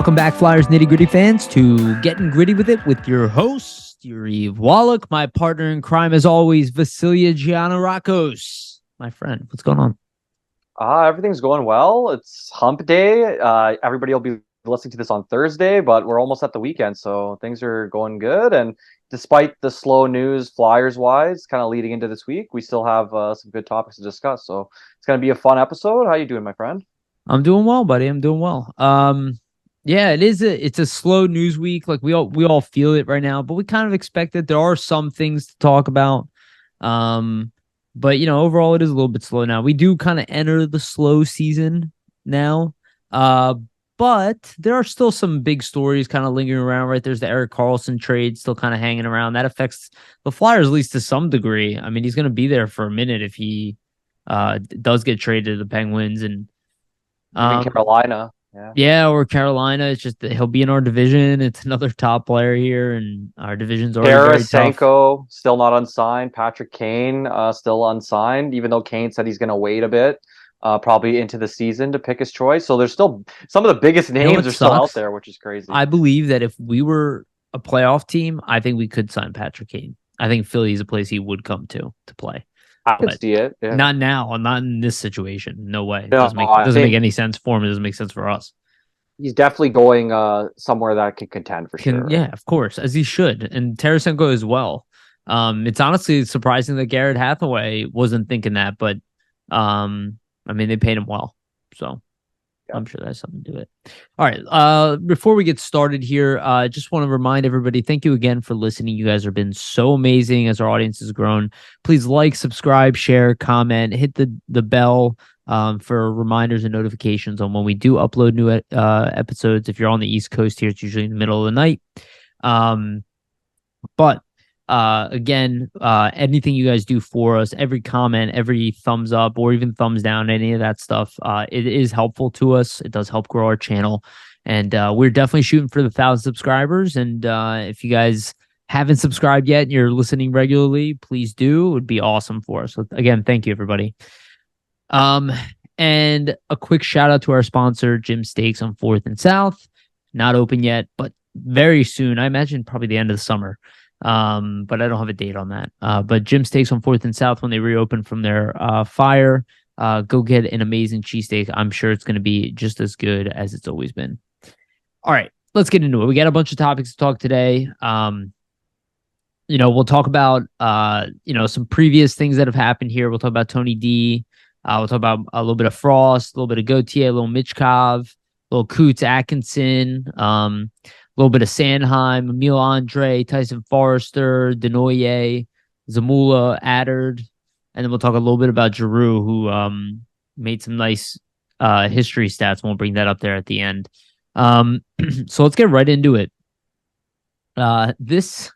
Welcome back, Flyers Nitty Gritty fans, to Getting Gritty with It with your host, Yuri Wallach, my partner in crime, as always, Vasilia Giannarakos. My friend, what's going on? Everything's going well. It's hump day. Everybody will be listening to this on Thursday, but we're almost at the weekend, so things are going good. And despite the slow news, Flyers-wise, kind of leading into this week, we still have some good topics to discuss. So it's going to be a fun episode. How you doing, my friend? I'm doing well, buddy. I'm doing well. Yeah, it's a slow news week. Like we all feel it right now, but we kind of expect that there are some things to talk about. But overall it is a little bit slow now. We do kind of enter the slow season now. But there are still some big stories kind of lingering around, right? There's the Erik Karlsson trade still kind of hanging around. That affects the Flyers at least to some degree. I mean, he's going to be there for a minute if he does get traded to the Penguins and Carolina. Yeah, or Carolina. It's just that he'll be in our division. It's another top player here, and our division's already very tough. Tarasenko, still not unsigned. Patrick Kane, still unsigned, even though Kane said he's going to wait a bit, probably into the season to pick his choice. So there's still some of the biggest names are still out there, which is crazy. I believe that if we were a playoff team, I think we could sign Patrick Kane. I think Philly is a place he would come to play. I can see it. Yeah. Not now, not in this situation. No way. No, it doesn't make any sense for him. It doesn't make sense for us. He's definitely going somewhere that can contend for sure. Yeah, of course, as he should. And Tarasenko as well. It's honestly surprising that Garrett Hathaway wasn't thinking that, but I mean, they paid him well. So yeah. I'm sure that's something to it. All right. Before we get started here, I just want to remind everybody, thank you again for listening. You guys have been so amazing as our audience has grown. Please like, subscribe, share, comment, hit the bell for reminders and notifications on when we do upload new episodes. If you're on the East Coast here, it's usually in the middle of the night. But again, anything you guys do for us, every comment, every thumbs up, or even thumbs down, any of that stuff, it is helpful to us. It does help grow our channel. And we're definitely shooting for the 1,000 subscribers. And if you guys haven't subscribed yet and you're listening regularly, please do. It would be awesome for us. So again, thank you, everybody. And a quick shout out to our sponsor, Jim Steaks on 4th and South. Not open yet, but very soon. I imagine probably the end of the summer. But I don't have a date on that. But Jim Steaks on 4th and South, when they reopen from their fire, go get an amazing cheesesteak. I'm sure it's going to be just as good as it's always been. All right, let's get into it. We got a bunch of topics to talk today. We'll talk about, some previous things that have happened here. We'll talk about Tony D. We'll talk about a little bit of Frost, a little bit of Gauthier, a little Michkov, a little Couturier, Atkinson, a little bit of Sanheim, Andrae, Tyson Foerster, Desnoyers, Zamula, Attard, and then we'll talk a little bit about Giroux, who made some nice history stats. We'll bring that up there at the end. So let's get right into it. This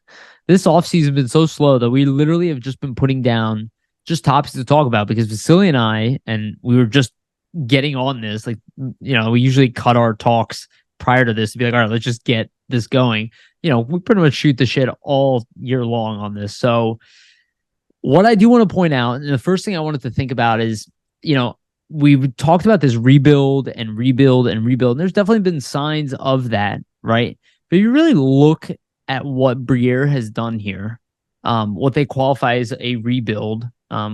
offseason has been so slow that we literally have just been putting down just topics to talk about because Vasilia and I, and we were just getting on this, like, we usually cut our talks prior to this to be like, all right, let's just get this going. We pretty much shoot the shit all year long on this. So what I do want to point out, and the first thing I wanted to think about is, we've talked about this rebuild and rebuild and rebuild. And there's definitely been signs of that, right? But you really look at what Briere has done here, what they qualify as a rebuild,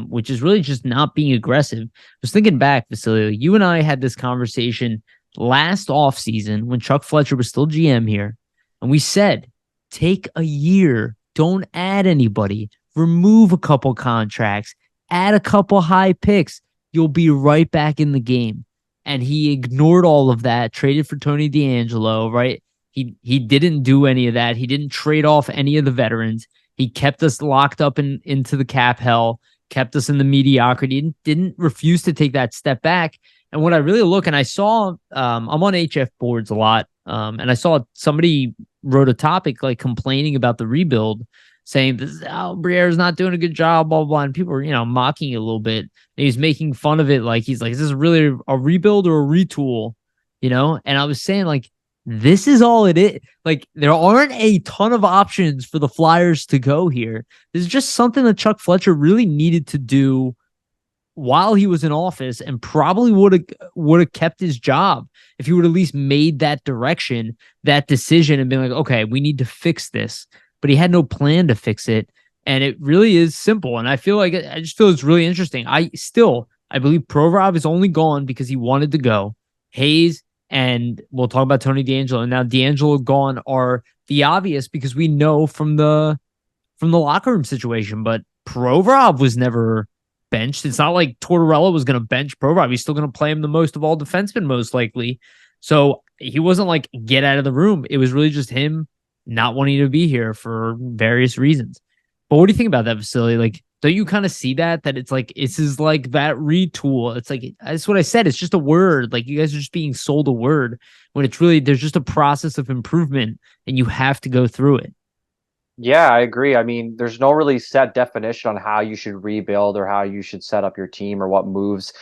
which is really just not being aggressive. I was thinking back, Vasilia, you and I had this conversation last offseason when Chuck Fletcher was still GM here, and we said, take a year, don't add anybody, remove a couple contracts, add a couple high picks, you'll be right back in the game. And he ignored all of that, traded for Tony DeAngelo, right? He didn't do any of that. He didn't trade off any of the veterans. He kept us locked up into the cap hell, kept us in the mediocrity, didn't refuse to take that step back. And when I really look, and I saw, I'm on HF boards a lot, and I saw somebody wrote a topic like complaining about the rebuild, saying, Briere is not doing a good job, blah, blah, blah. And people were, mocking it a little bit. And he's making fun of it. Like, he's like, is this really a rebuild or a retool? And I was saying, like, this is all it is. Like, there aren't a ton of options for the Flyers to go here. This is just something that Chuck Fletcher really needed to do while he was in office and probably would have kept his job if he would at least made that direction, that decision, and been like, okay, we need to fix this. But he had no plan to fix it. And it really is simple. And I feel like I just feel it's really interesting. I believe Provorov is only gone because he wanted to go. Hayes and we'll talk about Tony DeAngelo. And now DeAngelo gone are the obvious because we know from the locker room situation. But Provorov was never benched. It's not like Tortorella was going to bench Provorov. He's still going to play him the most of all defensemen, most likely. So he wasn't like, get out of the room. It was really just him not wanting to be here for various reasons. But what do you think about that, Vasily? Like, don't you kind of see that it's like, this is like that retool. It's like, that's what I said. It's just a word. Like, you guys are just being sold a word when it's really, there's just a process of improvement and you have to go through it. Yeah, I agree. I mean, there's no really set definition on how you should rebuild or how you should set up your team or what moves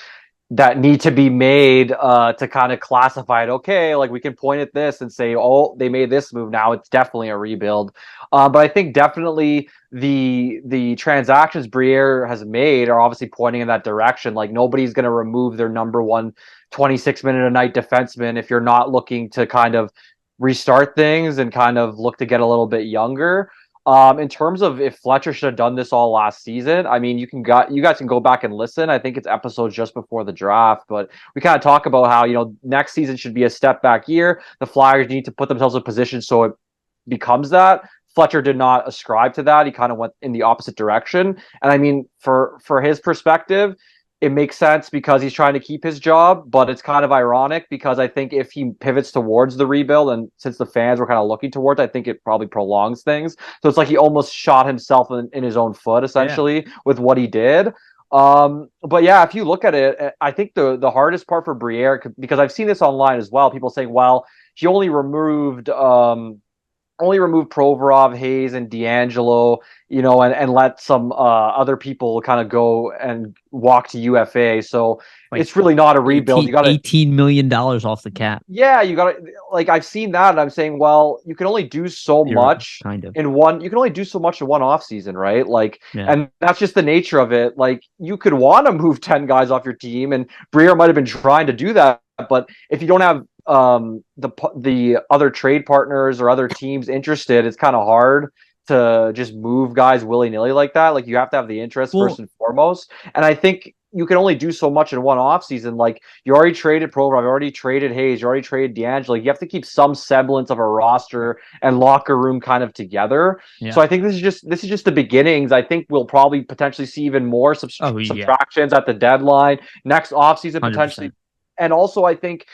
that need to be made to kind of classify it. Okay, like we can point at this and say, oh, they made this move. Now it's definitely a rebuild. But I think definitely the transactions Briere has made are obviously pointing in that direction. Like nobody's going to remove their number one 26-minute-a-night defenseman if you're not looking to kind of restart things and kind of look to get a little bit younger. In terms of if Fletcher should have done this all last season, I mean, you guys can go back and listen. I think it's episodes just before the draft, but we kind of talk about how, next season should be a step back year. The Flyers need to put themselves in position so it becomes that. Fletcher did not ascribe to that. He kind of went in the opposite direction. And I mean, for his perspective, it makes sense because he's trying to keep his job, but it's kind of ironic because I think if he pivots towards the rebuild, and since the fans were kind of looking towards, I think it probably prolongs things. So it's like he almost shot himself in his own foot, essentially, with what he did. But yeah, if you look at it, I think the hardest part for Briere, because I've seen this online as well, people saying, well, he only removed Provorov, Hayes, and DeAngelo, and let some other people kind of go and walk to UFA. So like, it's really not a rebuild. You got $18 million off the cap. Yeah, you got to, like, I've seen that, and I'm saying, well, you can only do so much in one. You can only do so much in one off season, right? Like, and that's just the nature of it. Like, you could want to move 10 guys off your team, and Briere might have been trying to do that, but if you don't have the other trade partners or other teams interested, it's kind of hard to just move guys willy-nilly like that. Like, you have to have the interest first and foremost. And I think you can only do so much in one offseason. Like, you already traded Provorov, you already traded Hayes, you already traded DeAngelo. You have to keep some semblance of a roster and locker room kind of together. Yeah. So I think this is just the beginnings. I think we'll probably potentially see even more subtractions at the deadline next offseason potentially. 100%. And also, I think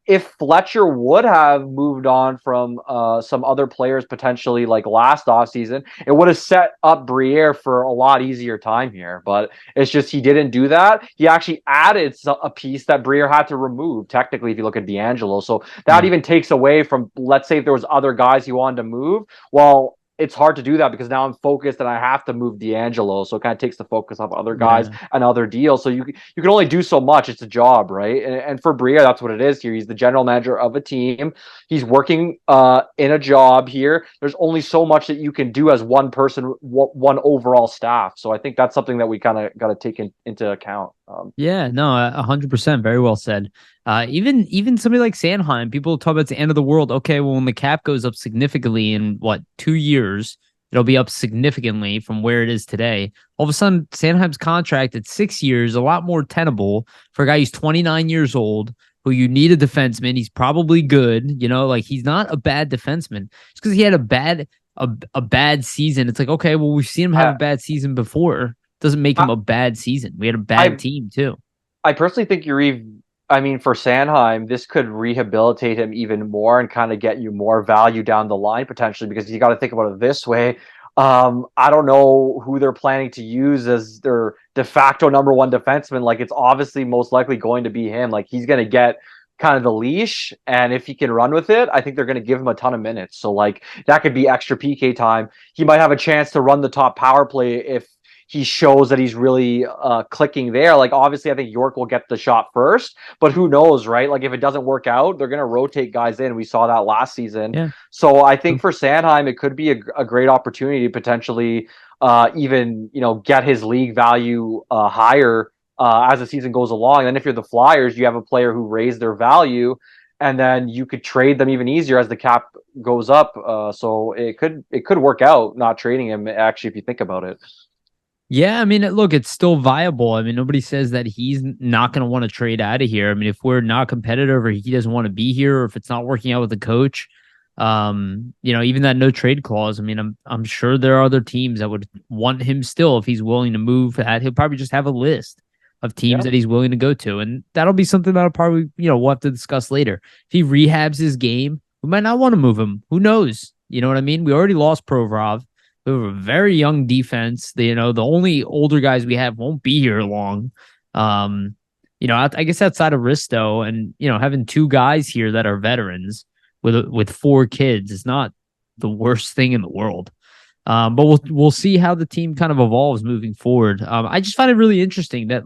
if Fletcher would have moved on from some other players potentially like last offseason, it would have set up Briere for a lot easier time here. But it's just he didn't do that. He actually added a piece that Briere had to remove, technically, if you look at DeAngelo. So that even takes away from, let's say if there was other guys he wanted to move, well, it's hard to do that because now I'm focused and I have to move DeAngelo. So it kind of takes the focus off other guys and other deals. So you can only do so much. It's a job, right? And for Briere, that's what it is here. He's the general manager of a team. He's working in a job here. There's only so much that you can do as one person, one overall staff. So I think that's something that we kind of got to take into account. 100%. Very well said. Even somebody like Sanheim, people talk about it's the end of the world. Okay, well, when the cap goes up significantly in 2 years, it'll be up significantly from where it is today. All of a sudden, Sanheim's contract at 6 years, a lot more tenable for a guy who's 29 years old, who you need a defenseman. He's probably good, like he's not a bad defenseman. Just because he had a bad season, it's like, okay, well, we've seen him have a bad season before. Doesn't make him a bad season. We had a bad team too. I personally think for Sanheim, this could rehabilitate him even more and kind of get you more value down the line potentially, because you got to think about it this way. I don't know who they're planning to use as their de facto number one defenseman. Like, it's obviously most likely going to be him. Like, he's going to get kind of the leash, and if he can run with it, I think they're going to give him a ton of minutes. So like, that could be extra PK time. He might have a chance to run the top power play if he shows that he's really clicking there. Like, obviously, I think York will get the shot first, but who knows, right? Like, if it doesn't work out, they're going to rotate guys in. We saw that last season. Yeah. So I think for Sanheim, it could be a great opportunity to potentially even, get his league value higher as the season goes along. And then if you're the Flyers, you have a player who raised their value, and then you could trade them even easier as the cap goes up. So it could work out not trading him, actually, if you think about it. Yeah, I mean, look, it's still viable. I mean, nobody says that he's not going to want to trade out of here. I mean, if we're not competitive or he doesn't want to be here, or if it's not working out with the coach, even that no trade clause. I mean, I'm sure there are other teams that would want him still if he's willing to move. That he'll probably just have a list of teams Yeah. that he's willing to go to, and that'll be something that'll probably we'll have to discuss later. If he rehabs his game, we might not want to move him. Who knows? You know what I mean? We already lost Provorov. We have a very young defense. The only older guys we have won't be here long. I guess outside of Risto and having two guys here that are veterans with four kids is not the worst thing in the world. But we'll see how the team kind of evolves moving forward. I just find it really interesting that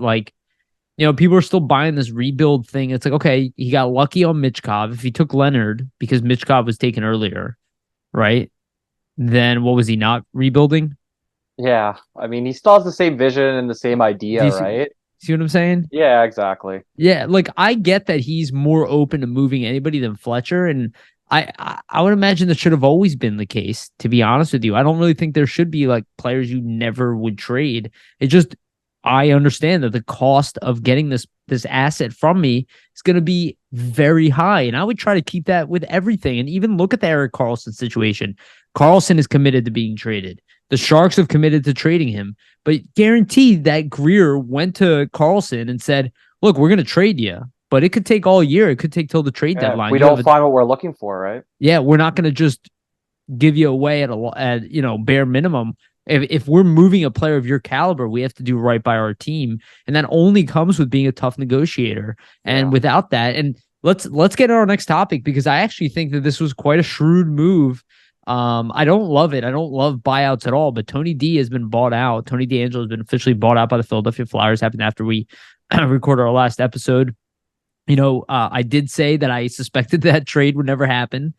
people are still buying this rebuild thing. It's like, okay, he got lucky on Michkov. If he took Leonard because Michkov was taken earlier, right? Then what was he not rebuilding? Yeah. I mean, he still has the same vision and the same Do idea, you right? see what I'm saying? Yeah, exactly. Yeah, like I get that he's more open to moving anybody than Fletcher, and I would imagine that should have always been the case. To be honest with you, I don't really think there should be like players you never would trade. It just I understand that the cost of getting this asset from me is going to be very high, and I would try to keep that with everything. And even look at the Erik Karlsson situation. Karlsson is committed to being traded. The Sharks have committed to trading him, but guaranteed that Briere went to Karlsson and said, "Look, we're going to trade you, but it could take all year. It could take till the trade Yeah, if deadline. we don't find what we're looking for, right? Yeah, we're not going to just give you away at bare minimum. If we're moving a player of your caliber, we have to do right by our team, and that only comes with being a tough negotiator. And Yeah. without that, and let's get to our next topic because I actually think that this was quite a shrewd move. I don't love it. I don't love buyouts at all. But Tony D has been bought out. Tony DeAngelo has been officially bought out by the Philadelphia Flyers. Happened after we recorded our last episode. I did say that I suspected that trade would never happen,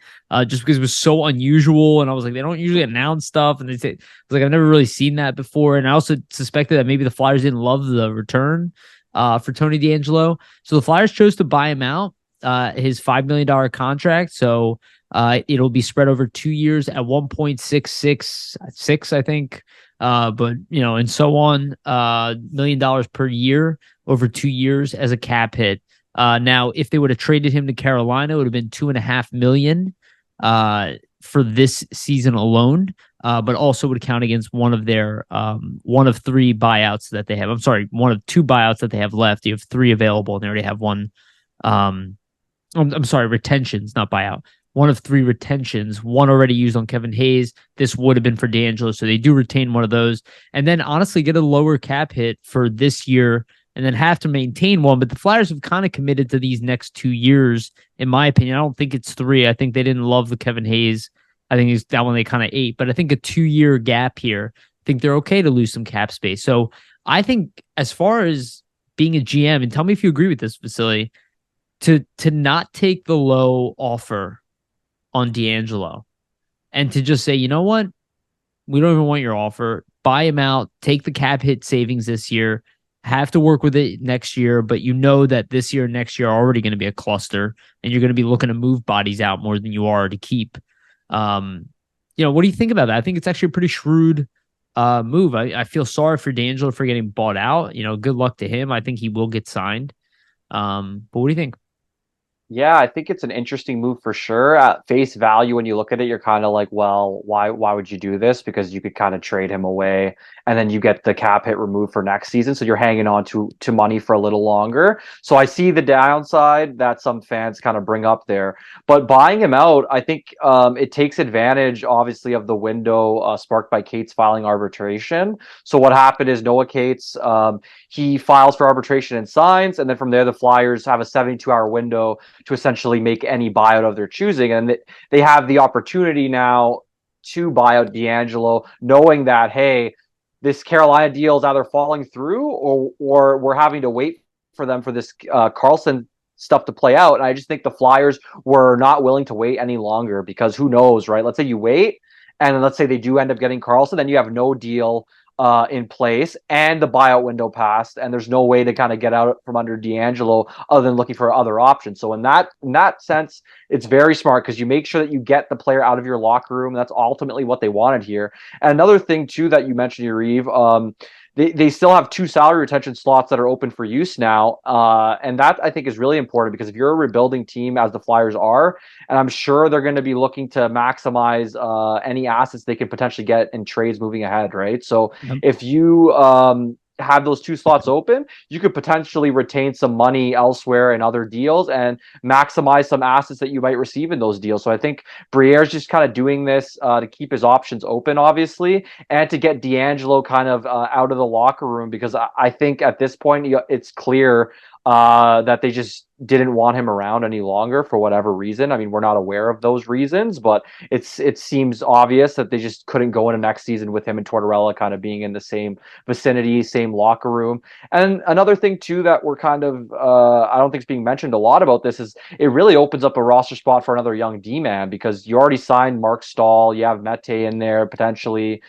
just because it was so unusual. And I was like, they don't usually announce stuff. And they say, I was like, I've never really seen that before. And I also suspected that maybe the Flyers didn't love the return for Tony DeAngelo. So the Flyers chose to buy him out, his $5 million contract. So it'll be spread over 2 years at 1.666, I think. But and so on, $1 million per year over 2 years as a cap hit. Now, if they would have traded him to Carolina, it would have been $2.5 million for this season alone. But also would count against one of their one of three buyouts that they have. I'm sorry, one of two buyouts that they have left. You have three available, and they already have one. I'm sorry, retentions, not buyout. One of three retentions, one already used on Kevin Hayes. This would have been for DeAngelo, so they do retain one of those, and then honestly get a lower cap hit for this year, and then have to maintain one. But the Flyers have kind of committed to these next 2 years, in my opinion. I don't think it's three. I think they didn't love the Kevin Hayes. I think it's that one they kind of ate. But I think a 2-year gap here, I think they're okay to lose some cap space. So I think as far as being a GM, and tell me if you agree with this, Vasily, to not take the low offer on DeAngelo and to just say, you know what? We don't even want your offer. Buy him out. Take the cap hit savings this year. Have to work with it next year, but you know that this year and next year are already going to be a cluster, and you're going to be looking to move bodies out more than you are to keep. What do you think about that? I think it's actually a pretty shrewd move. I feel sorry for DeAngelo for getting bought out. Good luck to him. I think he will get signed. But what do you think? Yeah, I think it's an interesting move for sure. At face value, when you look at it, you're kind of like, well, why would you do this? Because you could kind of trade him away, and then you get the cap hit removed for next season, so you're hanging on to money for a little longer. So I see the downside that some fans kind of bring up there, but buying him out, I think it takes advantage, obviously, of the window sparked by Cates filing arbitration. So what happened is Noah Cates, he files for arbitration and signs, and then from there the Flyers have a 72-hour window to essentially make any buyout of their choosing. And they have the opportunity now to buy out DeAngelo, knowing that, hey, this Carolina deal is either falling through or we're having to wait for them for this Karlsson stuff to play out. And I just think the Flyers were not willing to wait any longer, because who knows, right? Let's say you wait, and then let's say they do end up getting Karlsson, then you have no deal in place, and the buyout window passed, and there's no way to kind of get out from under DeAngelo other than looking for other options. So in that sense, it's very smart because you make sure that you get the player out of your locker room. That's ultimately what they wanted here. And another thing too that you mentioned, Yariv, they still have 2 salary retention slots that are open for use now. And that I think is really important because if you're a rebuilding team, as the Flyers are, and I'm sure they're going to be looking to maximize any assets they could potentially get in trades moving ahead, right? So if you have those 2 slots open, you could potentially retain some money elsewhere in other deals and maximize some assets that you might receive in those deals. So I think Briere's just kind of doing this to keep his options open, obviously, and to get DeAngelo kind of out of the locker room, because I think at this point it's clear that they just didn't want him around any longer for whatever reason. I mean, we're not aware of those reasons, but it seems obvious that they just couldn't go into next season with him and Tortorella kind of being in the same vicinity, same locker room. And another thing too that we're kind of I don't think is being mentioned a lot about this is it really opens up a roster spot for another young D-man, because you already signed Mark Stahl, you have Mete in there potentially.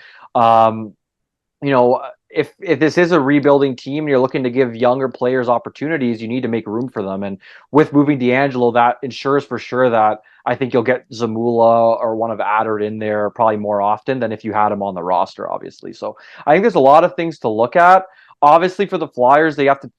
You know, if this is a rebuilding team and you're looking to give younger players opportunities, you need to make room for them. And with moving DeAngelo, that ensures for sure that I think you'll get Zamula or one of Attard in there probably more often than if you had him on the roster, obviously. So I think there's a lot of things to look at. Obviously, for the Flyers, they have to,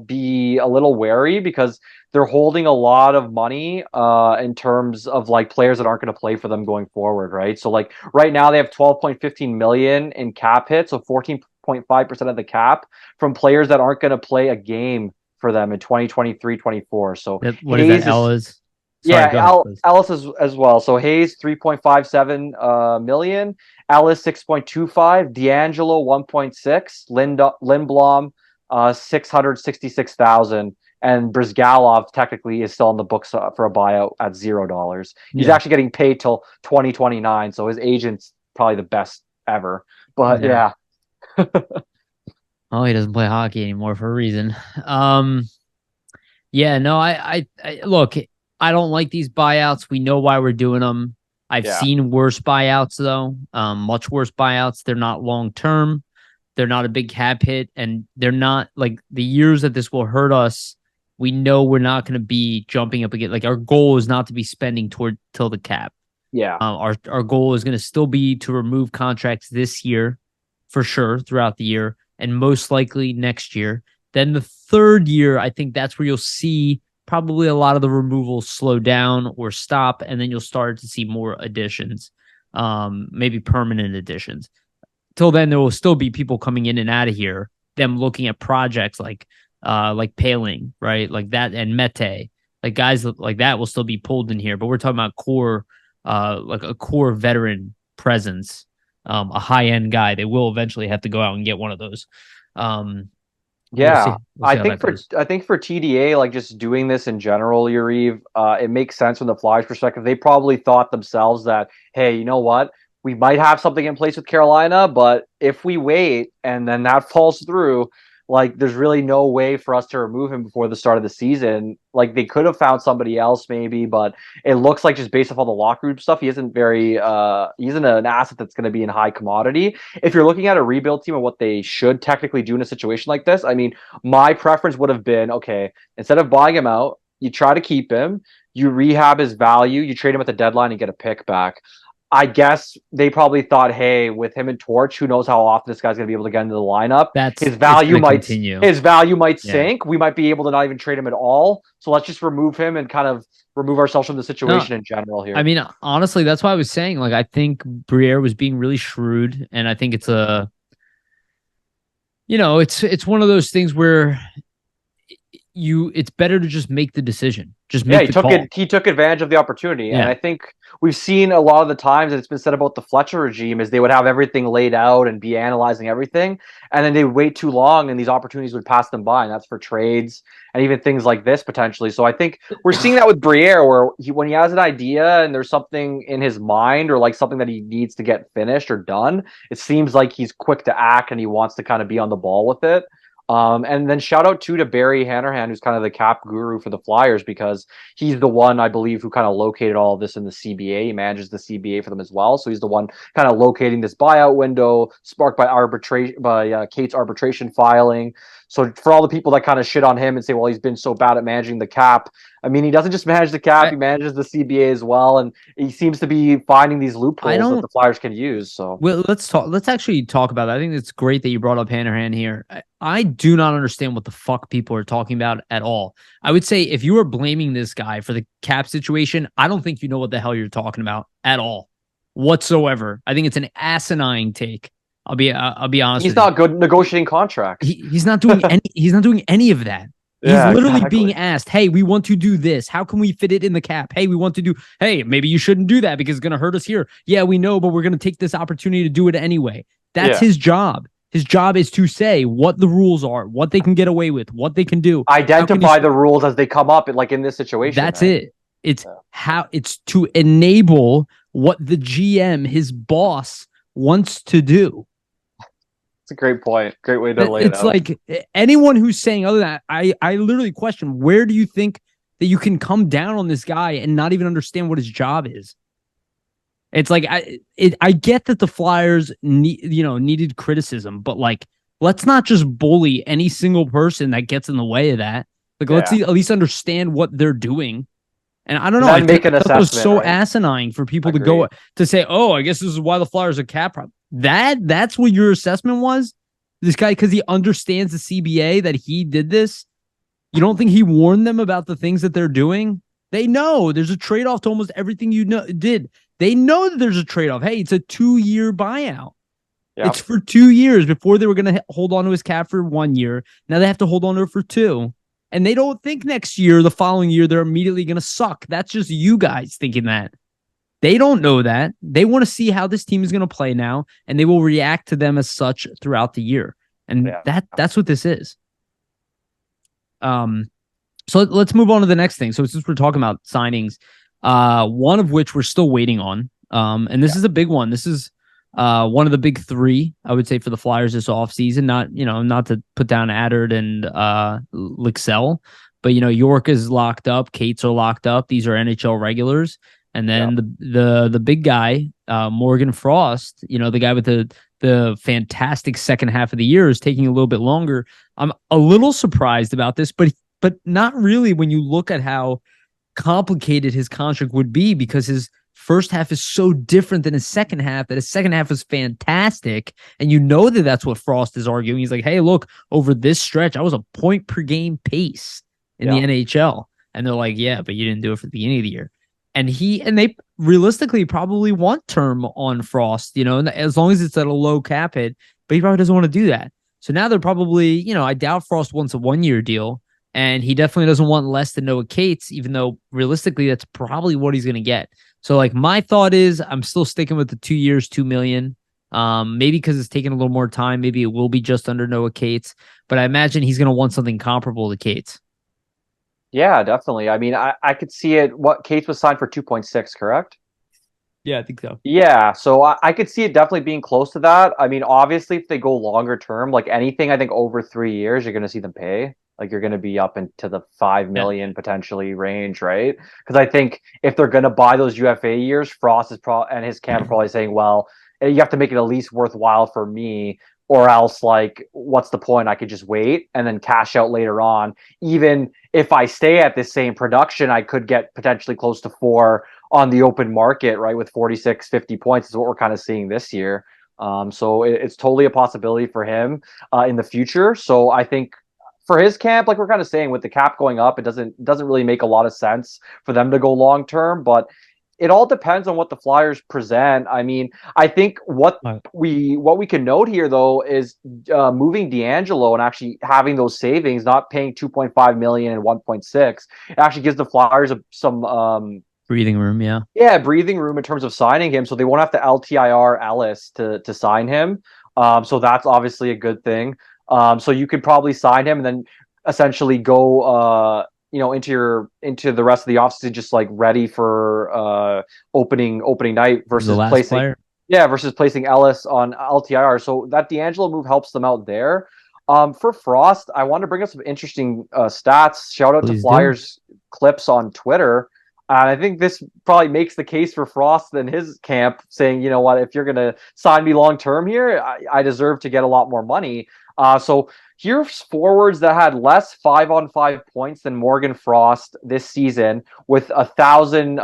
be a little wary because they're holding a lot of money in terms of like players that aren't going to play for them going forward, right? So like right now they have 12.15 million in cap hit, so 14.5% of the cap from players that aren't going to play a game for them in 2023-24. So what is that, Ellis? Sorry, yeah, Ellis as well. So Hayes 3.57 million, Ellis 6.25, DeAngelo 1.6, Lindblom 666,000, and Brizgalov technically is still on the books for a buyout at $0. He's actually getting paid till 2029, so his agent's probably the best ever. But yeah. Oh, he doesn't play hockey anymore for a reason. Yeah, no, I look, I don't like these buyouts. We know why we're doing them. I've seen worse buyouts though, much worse buyouts. They're not long term. They're not a big cap hit, and they're not like the years that this will hurt us. We know we're not going to be jumping up again. Like our goal is not to be spending till the cap. Yeah. Our goal is going to still be to remove contracts this year, for sure, throughout the year, and most likely next year. Then the third year, I think that's where you'll see probably a lot of the removals slow down or stop, and then you'll start to see more additions, maybe permanent additions. Till then, there will still be people coming in and out of here, them looking at projects like Paling, right? Like that, and Mete. Like guys like that will still be pulled in here, but we're talking about core, like a core veteran presence, a high-end guy. They will eventually have to go out and get one of those. We'll see I think for TDA, like just doing this in general, Yariv, it makes sense from the Flyers' perspective. They probably thought themselves that, hey, you know what? We might have something in place with Carolina, but if we wait and then that falls through, like there's really no way for us to remove him before the start of the season. Like they could have found somebody else maybe, but it looks like just based off all the locker room stuff, he isn't an asset that's going to be in high commodity. If you're looking at a rebuild team and what they should technically do in a situation like this, I mean, my preference would have been, okay, instead of buying him out, you try to keep him, you rehab his value, you trade him at the deadline and get a pick back. I guess they probably thought, hey, with him and Torch, who knows how often this guy's going to be able to get into the lineup. His value might sink. We might be able to not even trade him at all. So let's just remove him and kind of remove ourselves from the situation in general here. I mean, honestly, that's why I was saying, like, I think Briere was being really shrewd, and I think it's it's one of those things where it's better to just make the decision. He took advantage of the opportunity. Yeah. And I think we've seen a lot of the times that it's been said about the Fletcher regime is they would have everything laid out and be analyzing everything. And then they would wait too long and these opportunities would pass them by. And that's for trades and even things like this potentially. So I think we're seeing that with Briere, where when he has an idea and there's something in his mind or like something that he needs to get finished or done, it seems like he's quick to act and he wants to kind of be on the ball with it. And then shout out to Barry Hanrahan, who's kind of the cap guru for the Flyers, because he's the one, I believe, who kind of located all of this in the CBA. He manages the CBA for them as well. So he's the one kind of locating this buyout window sparked by Kate's arbitration filing. So for all the people that kind of shit on him and say, well, he's been so bad at managing the cap. I mean, he doesn't just manage the cap; he manages the CBA as well, and he seems to be finding these loopholes that the Flyers can use. So, well, let's actually talk about that. I think it's great that you brought up Hanrahan here. I do not understand what the fuck people are talking about at all. I would say if you are blaming this guy for the cap situation, I don't think you know what the hell you're talking about at all, whatsoever. I think it's an asinine take. I'll be honest. He's not good negotiating contracts. He's not doing any. He's not doing any of that. He's literally being asked, hey, we want to do this. How can we fit it in the cap? Hey, we want to do, hey, maybe you shouldn't do that because it's going to hurt us here. Yeah, we know, but we're going to take this opportunity to do it anyway. That's his job. His job is to say what the rules are, what they can get away with, what they can do. Identify the rules as they come up, like in this situation. That's it. It's it's to enable what the GM, his boss, wants to do. It's a great point. Great way to lay it out. It's like anyone who's saying other than that, I literally question, where do you think that you can come down on this guy and not even understand what his job is? It's like I get that the Flyers needed criticism, but like let's not just bully any single person that gets in the way of that. Like let's at least understand what they're doing. And I don't know. I think it was so asinine for people to go to say, "Oh, I guess this is why the Flyers are cap problem." That's what your assessment was? This guy, because he understands the CBA, that he did this? You don't think he warned them about the things that they're doing? They know there's a trade-off to almost everything you did. They know that there's a trade-off. Hey, it's a 2-year buyout. Yep. It's for 2 years. Before they were going to hold on to his cap for 1 year. Now they have to hold on to it for 2. And they don't think next year, the following year, they're immediately going to suck. That's just you guys thinking that. They don't know that. They want to see how this team is going to play now, and they will react to them as such throughout the year. And that's what this is. So let's move on to the next thing. So since we're talking about signings, one of which we're still waiting on, and this is a big one. This is one of the big 3, I would say, for the Flyers this offseason. Not to put down Attard and Lixell, but York is locked up, Cates are locked up. These are NHL regulars. And then the big guy, Morgan Frost, the guy with the fantastic second half of the year, is taking a little bit longer. I'm a little surprised about this, but not really when you look at how complicated his contract would be, because his first half is so different than his second half, that his second half is fantastic. And that's what Frost is arguing. He's like, hey, look, over this stretch, I was a point per game pace in the NHL. And they're like, yeah, but you didn't do it for the beginning of the year. And they realistically probably want term on Frost, as long as it's at a low cap hit, but he probably doesn't want to do that. So now they're probably, I doubt Frost wants a 1-year deal, and he definitely doesn't want less than Noah Cates, even though realistically that's probably what he's going to get. So like my thought is I'm still sticking with the 2 years, $2 million. Maybe because it's taking a little more time, maybe it will be just under Noah Cates, but I imagine he's going to want something comparable to Cates. Yeah, definitely. I mean, I could see it. What Cates was signed for 2.6, correct? Yeah, I think so. Yeah, so I could see it definitely being close to that. I mean, obviously, if they go longer term, like anything, I think over 3 years, you're going to see them pay. Like you're going to be up into the 5 million potentially range, right? Because I think if they're going to buy those UFA years, Frost is and his camp are probably saying, well, you have to make it at least worthwhile for me. Or else, like, what's the point? I could just wait and then cash out later on. Even if I stay at this same production, I could get potentially close to 4 on the open market, right? With 46, 50 points is what we're kind of seeing this year. So it's totally a possibility for him in the future. So I think for his camp, like we're kind of saying, with the cap going up, it doesn't really make a lot of sense for them to go long term. But it all depends on what the Flyers present. I mean, I think what we can note here, though, is moving DeAngelo and actually having those savings, not paying 2.5 million and 1.6. It actually gives the Flyers some breathing room. Yeah, breathing room in terms of signing him, so they won't have to LTIR Ellis to sign him. So that's obviously a good thing. So you could probably sign him and then essentially go into the rest of the offseason just like ready for opening night versus placing Ellis on LTIR. So that DeAngelo move helps them out there. For Frost, I want to bring up some interesting stats. Shout out to Please do. Flyers clips on Twitter. And I think this probably makes the case for Frost in his camp, saying, you know what, if you're going to sign me long term here, I deserve to get a lot more money. So here's forwards that had less 5-on-5 points than Morgan Frost this season with 1,000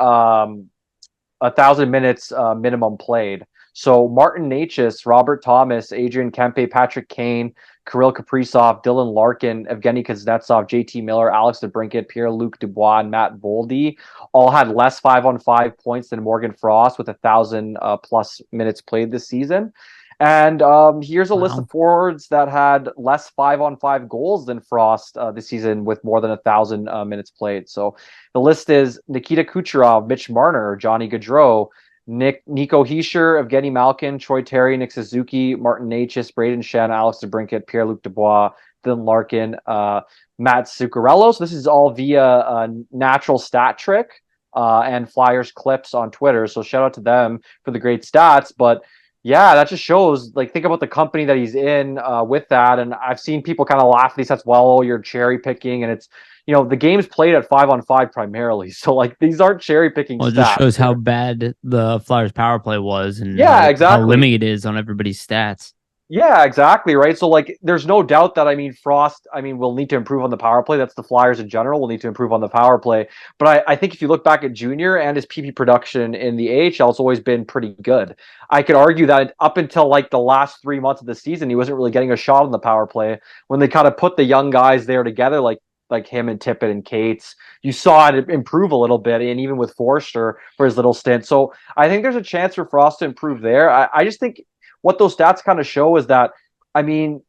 minutes minimum played. So Martin Necas, Robert Thomas, Adrian Kempe, Patrick Kane, Kirill Kaprizov, Dylan Larkin, Evgeny Kuznetsov, JT Miller, Alex DeBrincat, Pierre-Luc Dubois, and Matt Boldy all had less 5-on-5 points than Morgan Frost with 1,000 plus minutes played this season. And here's a list of forwards that had less 5-on-5 goals than Frost this season with more than 1,000 minutes played. So the list is Nikita Kucherov, Mitch Marner, Johnny Gaudreau, Nico Hischier, Evgeny Malkin, Troy Terry, Nick Suzuki, Martin Necas, Braden Shen, Alex DeBrincat, Pierre-Luc Dubois, Dylan Larkin, Matt Zuccarello. So this is all via Natural Stat Trick and Flyers clips on Twitter. So shout out to them for the great stats. But yeah, that just shows, like, think about the company that he's in with that. And I've seen people kind of laugh at these stats. Well, you're cherry picking, and it's, you know, the game's played at 5-on-5 primarily. So, like, these aren't cherry picking Well, it stats. just shows how bad the Flyers power play was and exactly how limited it is on everybody's stats. Yeah, exactly, right? So, like, there's no doubt that, Frost, will need to improve on the power play. That's the Flyers in general will need to improve on the power play. But I think if you look back at Junior and his PP production in the AHL, it's always been pretty good. I could argue that up until, like, the last 3 months of the season, he wasn't really getting a shot on the power play. When they kind of put the young guys there together, like him and Tippett and Cates, you saw it improve a little bit, and even with Foerster for his little stint. So I think there's a chance for Frost to improve there. I just think what those stats kind of show is that, we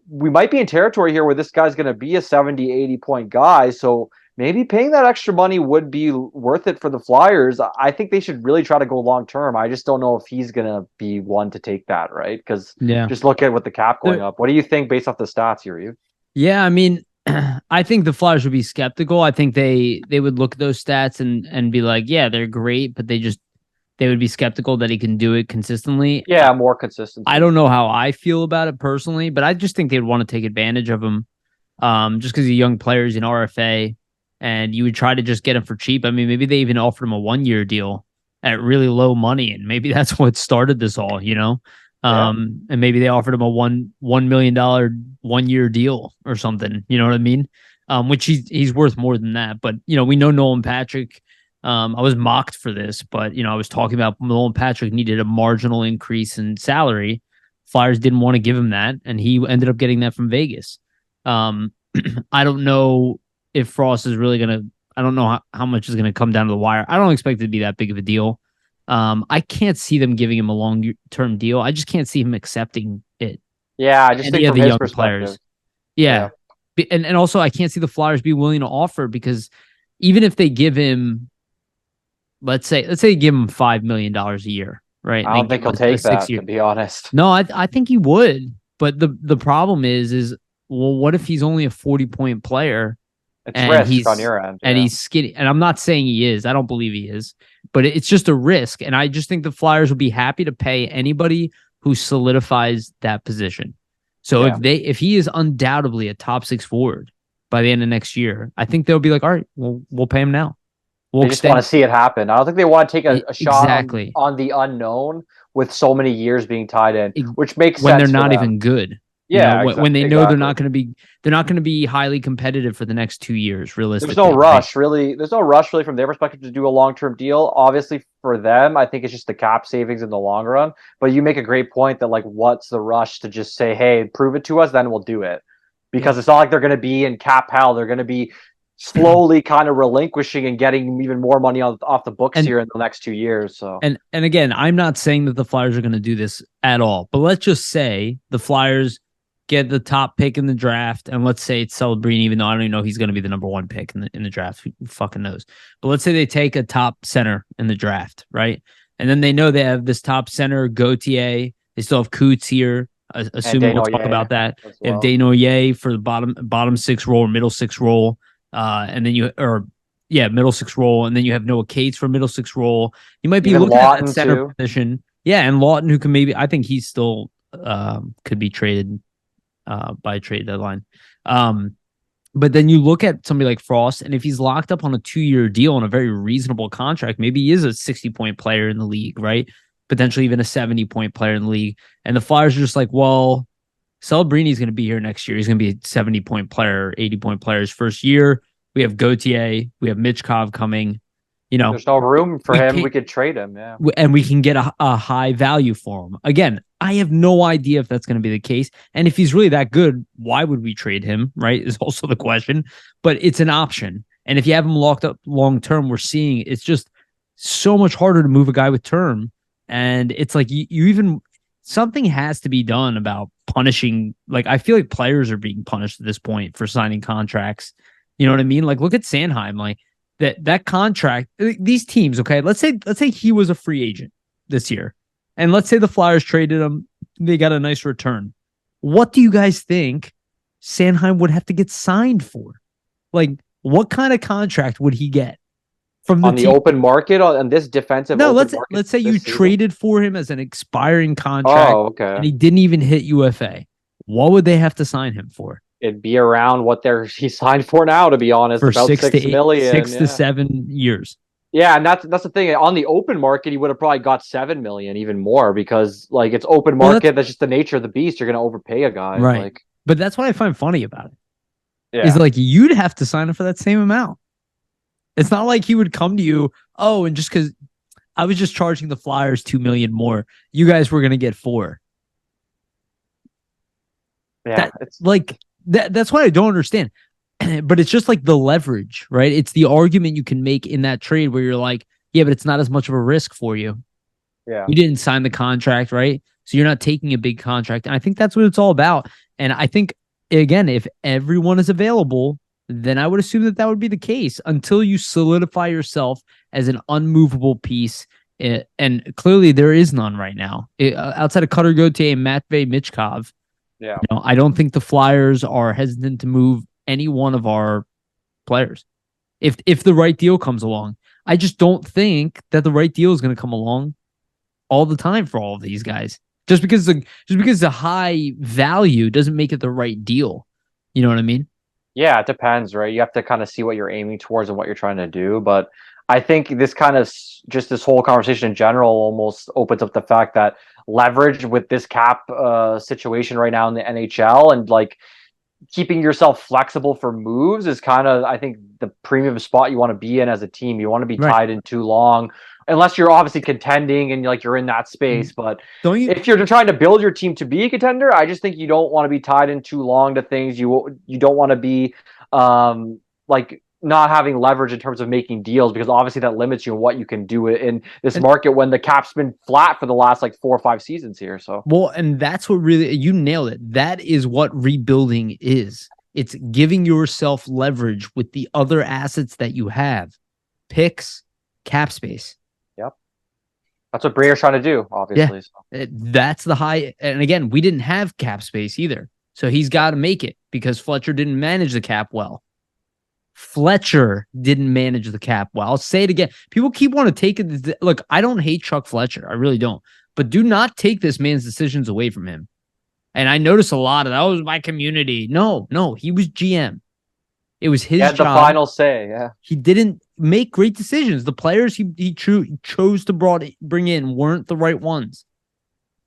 might be in territory here where this guy's going to be a 70, 80 point guy. So maybe paying that extra money would be worth it for the Flyers. I think they should really try to go long term. I just don't know if he's going to be one to take that, right? Because just look at what the cap going up. What do you think based off the stats here, you? Yeah, I think the Flyers would be skeptical. I think they would look at those stats and be like, yeah, they're great, but they would be skeptical that he can do it consistently. Yeah, more consistent. I don't know how I feel about it personally, but I just think they'd want to take advantage of him. Just because he's a young player, he's an RFA, and you would try to just get him for cheap. Maybe they even offered him a 1-year deal at really low money, and maybe that's what started this all, you know? And maybe they offered him a $1 million 1-year deal or something, you know what I mean? Which he's worth more than that. But, you know, we know Nolan Patrick. I was mocked for this, but, you know, I was talking about Nolan Patrick needed a marginal increase in salary. Flyers didn't want to give him that, and he ended up getting that from Vegas. I don't know if Frost is really going to, I don't know how much is going to come down to the wire. I don't expect it to be that big of a deal. I can't see them giving him a long-term deal. I just can't see him accepting it. Yeah, I just think from his perspective. Players. Yeah. And also I can't see the Flyers be willing to offer, because even if they give him, let's say give him $5 million a year, right? I don't think he'll take that, to be honest. No, I think he would. But the problem is, well, what if he's only a 40-point player? It's risk on your end. And he's skinny. And I'm not saying he is. I don't believe he is. But it's just a risk. And I just think the Flyers will be happy to pay anybody who solidifies that position. So if he is undoubtedly a top 6 forward by the end of next year, I think they'll be like, all right, we'll pay him now. They just want to see it happen. I don't think they want to take a shot on the unknown with so many years being tied in, which makes when sense they're not even good. Yeah, you know, when they know they're not going to be highly competitive for the next 2 years. Realistically, there's no rush really. There's no rush really from their perspective to do a long-term deal. Obviously, for them, I think it's just the cap savings in the long run. But you make a great point that, like, what's the rush to just say, "Hey, prove it to us, then we'll do it," because it's not like they're going to be in cap hell. They're going to be slowly kind of relinquishing and getting even more money off the books here in the next 2 years. So and again, I'm not saying that the Flyers are going to do this at all, but let's just say the Flyers get the top pick in the draft, and let's say it's Celebrini, even though I don't even know he's going to be the number 1 pick in the draft. Who fucking knows? But let's say they take a top center in the draft, right? And then they know they have this top center, Gauthier. They still have Couturier, assuming we'll talk about that. They have Desnoyers for the bottom 6 role or middle 6 role. And then middle 6 role, and then you have Noah Cates for middle 6 role. You might be even looking at that center position. Yeah, and Lawton, who can I think he's still could be traded by trade deadline. But then you look at somebody like Frost, and if he's locked up on a 2-year deal on a very reasonable contract, maybe he is a 60-point player in the league, right? Potentially even a 70-point player in the league. And the Flyers are just like, well, Celebrini's going to be here next year. He's going to be a 70-point player, 80-point player his first year. We have Gauthier. We have Michkov coming. There's no room for him. We could trade him, yeah. And we can get a high value for him. Again, I have no idea if that's going to be the case. And if he's really that good, why would we trade him, right, is also the question. But it's an option. And if you have him locked up long-term, we're seeing it's just so much harder to move a guy with term. And it's like you even something has to be done about punishing. Like, I feel like players are being punished at this point for signing contracts. You know what I mean? Like, look at Sanheim. Like, that contract, these teams, okay, let's say he was a free agent this year, and let's say the Flyers traded him, they got a nice return. What do you guys think Sanheim would have to get signed for? Like, what kind of contract would he get from the on the team? open market on this defensive? No, let's say you traded for him as an expiring contract, and he didn't even hit UFA. What would they have to sign him for? It'd be around what he signed for now, to be honest, for about 6 million, 6 to 7 years. Yeah, and that's the thing. On the open market, he would have probably got 7 million, even more, because like it's open market. That's just the nature of the beast. You're going to overpay a guy, right? Like, but that's what I find funny about it. Yeah. Is like you'd have to sign him for that same amount. It's not like he would come to you, and just because I was just charging the Flyers 2 million more, you guys were going to get 4. Yeah, that's what I don't understand. But it's just like the leverage, right? It's the argument you can make in that trade where you're like, yeah, but it's not as much of a risk for you. Yeah. You didn't sign the contract, right? So you're not taking a big contract. And I think that's what it's all about. And I think, again, if everyone is available, then I would assume that would be the case until you solidify yourself as an unmovable piece. And clearly there is none right now. Outside of Cutter Gauthier and Matvei Michkov, yeah, I don't think the Flyers are hesitant to move any one of our players if the right deal comes along. I just don't think that the right deal is going to come along all the time for all of these guys. Just because the high value doesn't make it the right deal. You know what I mean? Yeah, it depends, right? You have to kind of see what you're aiming towards and what you're trying to do. But I think this kind of just this whole conversation in general almost opens up the fact that leverage with this cap situation right now in the NHL and like keeping yourself flexible for moves is kind of, I think, the premium spot you want to be in as a team. You want to be tied in too long, unless you're obviously contending and like you're in that space. But if you're trying to build your team to be a contender, I just think you don't want to be tied in too long to things. You don't want to be like not having leverage in terms of making deals, because obviously that limits you in what you can do in this market when the cap's been flat for the last like 4 or 5 seasons here. So and that's what really, you nailed it. That is what rebuilding is. It's giving yourself leverage with the other assets that you have, picks, cap space. Yep, that's what Briere's trying to do. Obviously, that's the high. And again, we didn't have cap space either, so he's got to make it because Fletcher didn't manage the cap well. Fletcher didn't manage the cap well. I'll say it again. People keep wanting to take it. Look, I don't hate Chuck Fletcher. I really don't. But do not take this man's decisions away from him. And I notice a lot of that was my community. No, he was GM. It was his job. The final say, yeah. He didn't make great decisions. The players he chose to bring in weren't the right ones.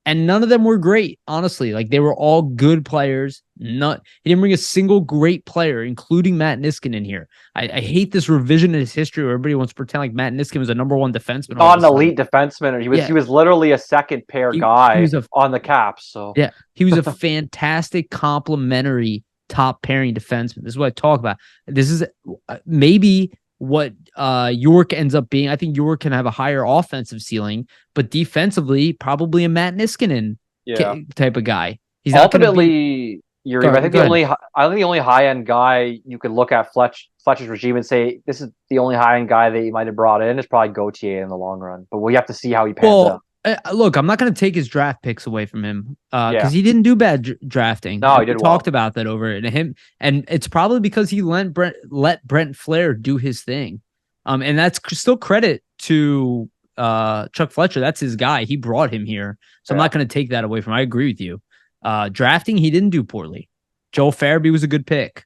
And none of them were great, honestly. Like, they were all good players. He didn't bring a single great player, including Matt Niskanen in here. I hate this revisionist history where everybody wants to pretend like Matt Niskanen was a number 1 defenseman. Not an elite defenseman. He was literally a second pair guy on the Caps. So yeah, he was a fantastic complementary top pairing defenseman. This is what I talk about. This is maybe what York ends up being. I think York can have a higher offensive ceiling, but defensively, probably a Matt Niskanen type of guy. He's ultimately, I think the only high end guy you could look at Fletcher's regime and say this is the only high end guy that he might have brought in is probably Gauthier in the long run. But we have to see how he pans out. Look, I'm not going to take his draft picks away from him because he didn't do bad drafting. No, he did. We talked about that over it, and it's probably because he let Brent Flair do his thing, and that's still credit to Chuck Fletcher. That's his guy. He brought him here, so I'm not going to take that away from him. I agree with you. Drafting, he didn't do poorly. Joel Farabee was a good pick.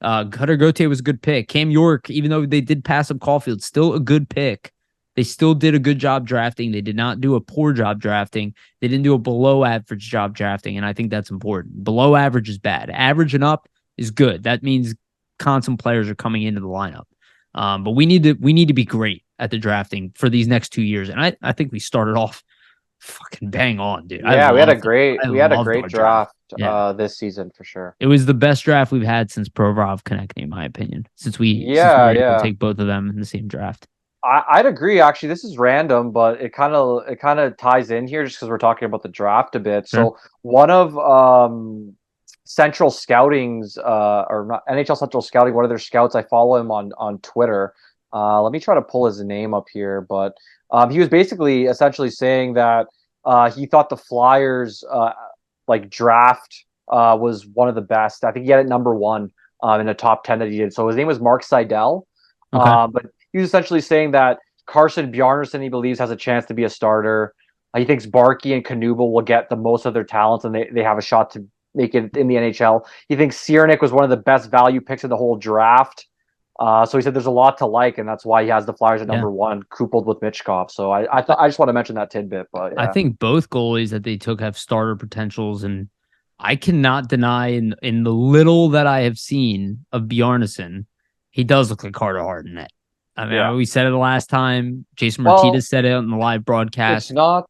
Cutter Gauthier was a good pick. Cam York, even though they did pass up Caulfield, still a good pick. They still did a good job drafting. They did not do a poor job drafting. They didn't do a below average job drafting, and I think that's important. Below average is bad. Average and up is good. That means constant players are coming into the lineup. But we need to be great at the drafting for these next 2 years, and I think we started off fucking bang on, dude. Yeah, we had a loved great our draft. draft this season for sure. It was the best draft we've had since Provorov Konechny, in my opinion. Since we Yeah, were able to yeah. take both of them in the same draft. I'd agree. Actually, this is random, but it kind of ties in here just because we're talking about the draft a bit. Sure. So one of Central Scouting's or not NHL Central Scouting, one of their scouts, I follow him on Twitter. Let me try to pull his name up here, but he was basically essentially saying that he thought the Flyers like draft was one of the best. I think he had it number one in the top 10 that he did. So his name was Mark Seidel. Okay. But he was essentially saying that Carson Bjarnason, he believes, has a chance to be a starter. He thinks Barkey and Knuble will get the most of their talents, and they have a shot to make it in the NHL. He thinks Ciernik was one of the best value picks in the whole draft. So he said there's a lot to like, and that's why he has the Flyers at number one, coupled with Michkov. So I just want to mention that tidbit. But yeah. I think both goalies that they took have starter potentials, and I cannot deny in the little that I have seen of Bjarnason, he does look like Carter Hart in that. I mean, we said it the last time. Jason Martinez said it on the live broadcast. It's not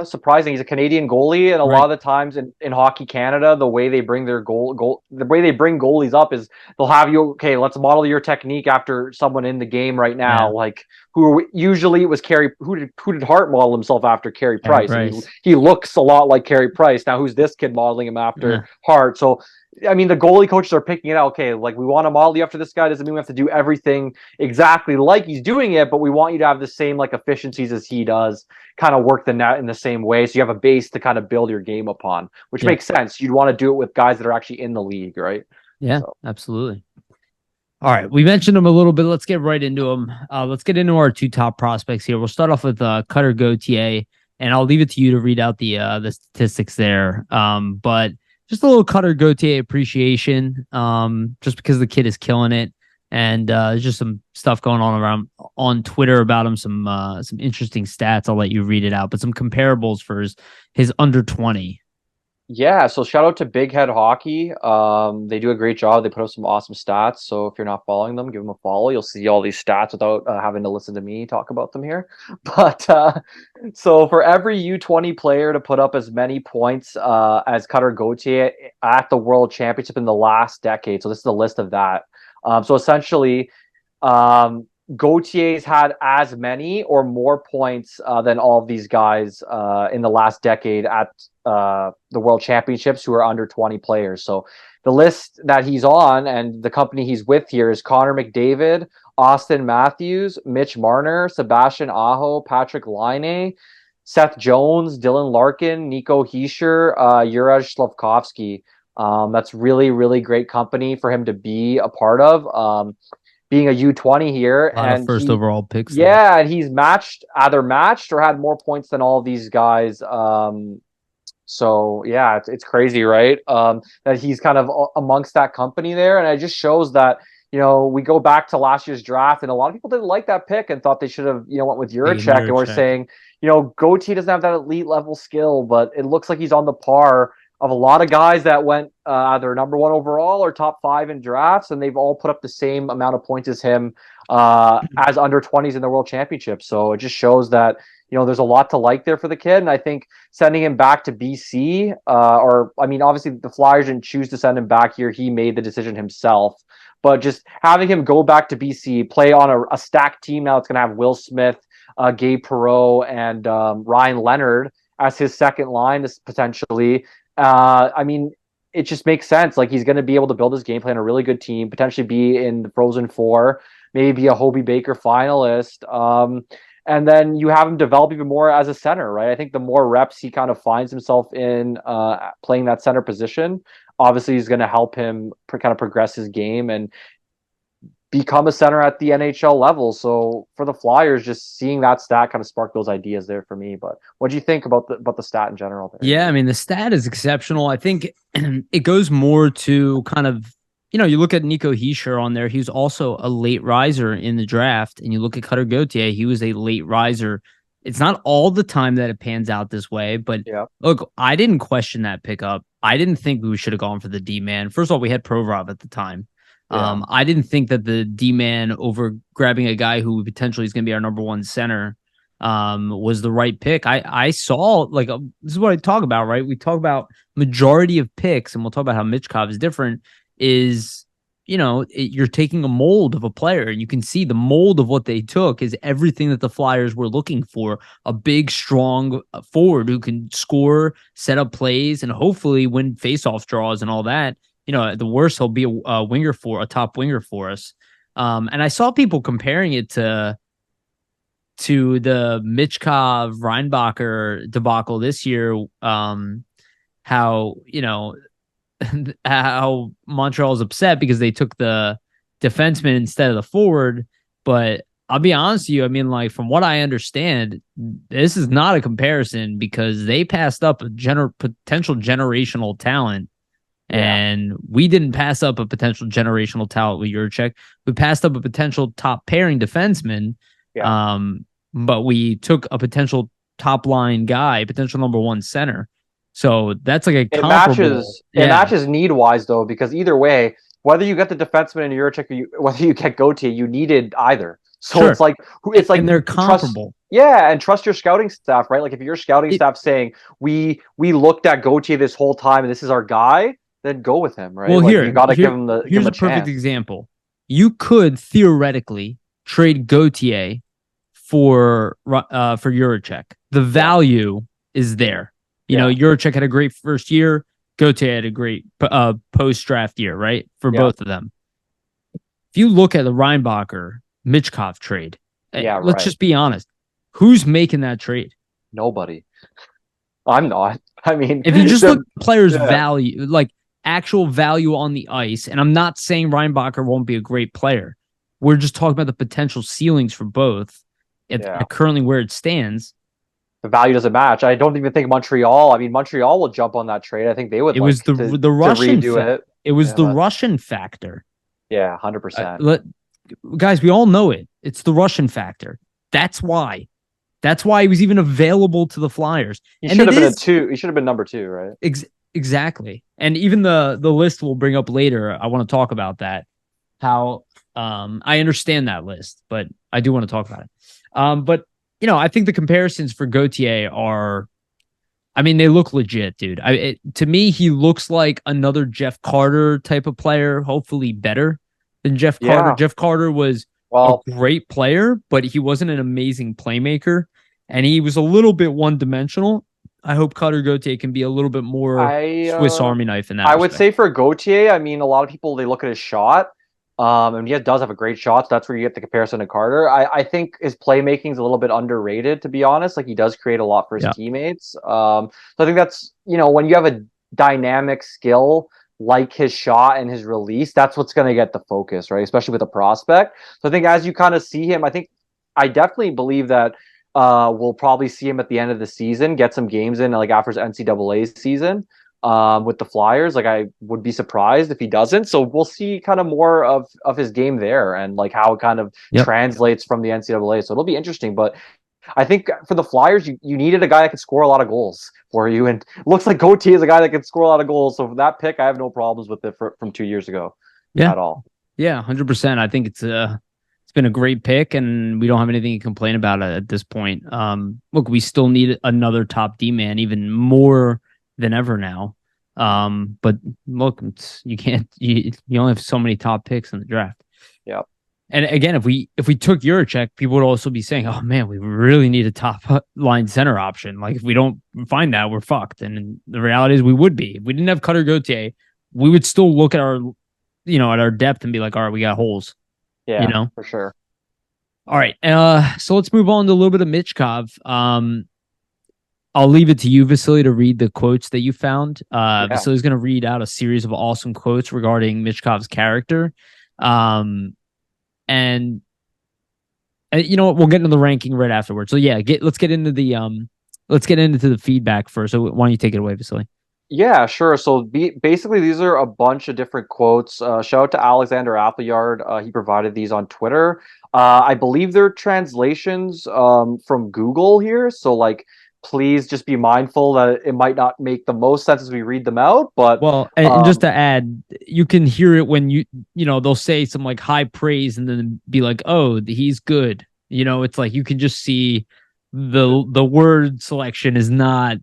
surprising. He's a Canadian goalie, and a lot of the times in Hockey Canada, the way they bring their the way they bring goalies up is they'll have you, okay, let's model your technique after someone in the game right now. Yeah. Like usually it was Carey. Who did Hart model himself after? Carey Price. He looks a lot like Carey Price. Now who's this kid modeling him after Hart? So I mean, the goalie coaches are picking it out. Okay, like we want to model you after this guy. Doesn't mean we have to do everything exactly like he's doing it, but we want you to have the same like efficiencies as he does, kind of work the net in the same way. So you have a base to kind of build your game upon, which makes sense. You'd want to do it with guys that are actually in the league, right? Yeah, absolutely. All right, we mentioned them a little bit. Let's get right into them. Let's get into our two top prospects here. We'll start off with Cutter Gauthier, and I'll leave it to you to read out the statistics there. But just a little Cutter Gauthier appreciation, just because the kid is killing it, and there's just some stuff going on around on Twitter about him. Some interesting stats. I'll let you read it out, but some comparables for his under 20. Yeah, so shout out to Big Head Hockey. They do a great job. They put up some awesome stats. So if you're not following them, give them a follow. You'll see all these stats without having to listen to me talk about them here. But so for every U20 player to put up as many points as Cutter Gauthier at the World Championship in the last decade. So this is a list of that. So essentially, Gauthier's had as many or more points than all of these guys in the last decade at the World Championships who are under 20 players. So the list that he's on and the company he's with here is Connor McDavid, Austin Matthews, Mitch Marner, Sebastian Aho, Patrick Laine, Seth Jones, Dylan Larkin, Nico Hischier, Juraj Slavkovsky. That's really, really great company for him to be a part of. Being a U20 here, and first overall picks. Yeah, and he's either matched or had more points than all of these guys. So yeah, it's crazy, right? That he's kind of amongst that company there, and it just shows that we go back to last year's draft, and a lot of people didn't like that pick and thought they should have went with Juracek, and we're saying Gauthier doesn't have that elite level skill, but it looks like he's on the par of a lot of guys that went either number one overall or top 5 in drafts, and they've all put up the same amount of points as him as under 20s in the World Championship. So it just shows that there's a lot to like there for the kid, and I think sending him back to BC, obviously the Flyers didn't choose to send him back here; he made the decision himself. But just having him go back to BC, play on a stacked team now, it's going to have Will Smith, Gabe Perreault, and Ryan Leonard as his second line, potentially. It just makes sense. Like, he's going to be able to build his game plan, a really good team, potentially be in the Frozen Four, maybe be a Hobey Baker finalist. And then you have him develop even more as a center, right? I think the more reps he kind of finds himself in playing that center position, obviously is going to help him kind of progress his game. And become a center at the NHL level. So for the Flyers, just seeing that stat kind of sparked those ideas there for me. But what do you think about the stat in general there? Yeah, I mean, the stat is exceptional. I think it goes more to kind of, you look at Nico Hischier on there. He was also a late riser in the draft. And you look at Cutter Gauthier, he was a late riser. It's not all the time that it pans out this way, but look, I didn't question that pickup. I didn't think we should have gone for the D-man. First of all, we had Provorov at the time. I didn't think that the D-man over grabbing a guy who potentially is going to be our number one center was the right pick. I saw, like, this is what I talk about, right? We talk about majority of picks, and we'll talk about how Michkov is different, is, you're taking a mold of a player, and you can see the mold of what they took is everything that the Flyers were looking for. A big, strong forward who can score, set up plays, and hopefully win faceoff draws and all that. At the worst, he'll be a top winger for us. And I saw people comparing it to the Michkov Reinbacher debacle this year. How how Montreal's upset because they took the defenseman instead of the forward. But I'll be honest with you, I mean, like, from what I understand, this is not a comparison because they passed up a potential generational talent. And we didn't pass up a potential generational talent with Juracek. We passed up a potential top pairing defenseman. But we took a potential top line guy, potential number one center. So that's like a comparable. It matches need wise though, because either way, whether you get the defenseman in Juracek or whether you get Gauthier, you needed either. So it's like and they're comparable. And trust your scouting staff, right? Like if your scouting staff saying we looked at Gauthier this whole time and this is our guy, then go with him, right? Well, you got to give him here's a perfect example. You could theoretically trade Gauthier for Juracek. The value is there. Juracek had a great first year. Gauthier had a great post-draft year, right? For both of them. If you look at the Reinbacher Michkov trade, let's just be honest. Who's making that trade? Nobody. I'm not. I mean, if you just look at players' value, like actual value on the ice, and I'm not saying Reinbacher won't be a great player. We're just talking about the potential ceilings for both. Currently where it stands, the value doesn't match. I don't even think Montreal. I mean, Montreal will jump on that trade. I think they would. It was the Russian. It was the Russian factor. Yeah, 100%. Guys, we all know it. It's the Russian factor. That's why. That's why he was even available to the Flyers. He should have been He should have been number 2, right? Exactly. And even the list we'll bring up later. I want to talk about that. How I understand that list, but I do want to talk about it. But I think the comparisons for Gauthier are, I mean, they look legit, dude. To me, he looks like another Jeff Carter type of player, hopefully better than Jeff Carter. Jeff Carter was a great player, but he wasn't an amazing playmaker, and he was a little bit one-dimensional. I hope Cutter Gauthier can be a little bit more Swiss Army knife in that. I would say for Gauthier, I mean, a lot of people, they look at his shot. And he does have a great shot. So that's where you get the comparison to Carter. I think his playmaking is a little bit underrated, to be honest. Like, he does create a lot for his teammates. So I think that's, when you have a dynamic skill like his shot and his release, that's what's going to get the focus, right? Especially with a prospect. So I think as you kind of see him, I definitely believe that we'll probably see him at the end of the season, get some games in, like after his NCAA season. With the Flyers, like, I would be surprised if he doesn't. So we'll see kind of more of his game there and like how it kind of translates from the NCAA. So it'll be interesting. But I think for the Flyers, you needed a guy that could score a lot of goals for you, and it looks like Gauthier is a guy that can score a lot of goals. So for that pick, I have no problems with it from 2 years ago at all. Yeah, 100%. I think it's been a great pick, and we don't have anything to complain about at this point. Look, we still need another top D man, even more than ever now. But look, you only have so many top picks in the draft. Yeah. And again, if we took Juracek, people would also be saying, "Oh man, we really need a top line center option. Like, if we don't find that, we're fucked." And the reality is, we would be. If we didn't have Cutter Gauthier, we would still look at our, at our depth and be like, "All right, we got holes." Yeah, for sure. All right. So let's move on to a little bit of Michkov. I'll leave it to you, Vasily, to read the quotes that you found. Vasily's going to read out a series of awesome quotes regarding Michkov's character. And you know what? We'll get into the ranking right afterwards. So yeah, let's get into the feedback first. So why don't you take it away, Vasily? Yeah, sure. So basically, these are a bunch of different quotes. Shout out to Alexander Appleyard. He provided these on Twitter. I believe they're translations from Google here. So, like, please just be mindful that it might not make the most sense as we read them out. But Well, and just to add, you can hear it when they'll say some like high praise and then be like, "Oh, he's good." It's like you can just see the word selection is not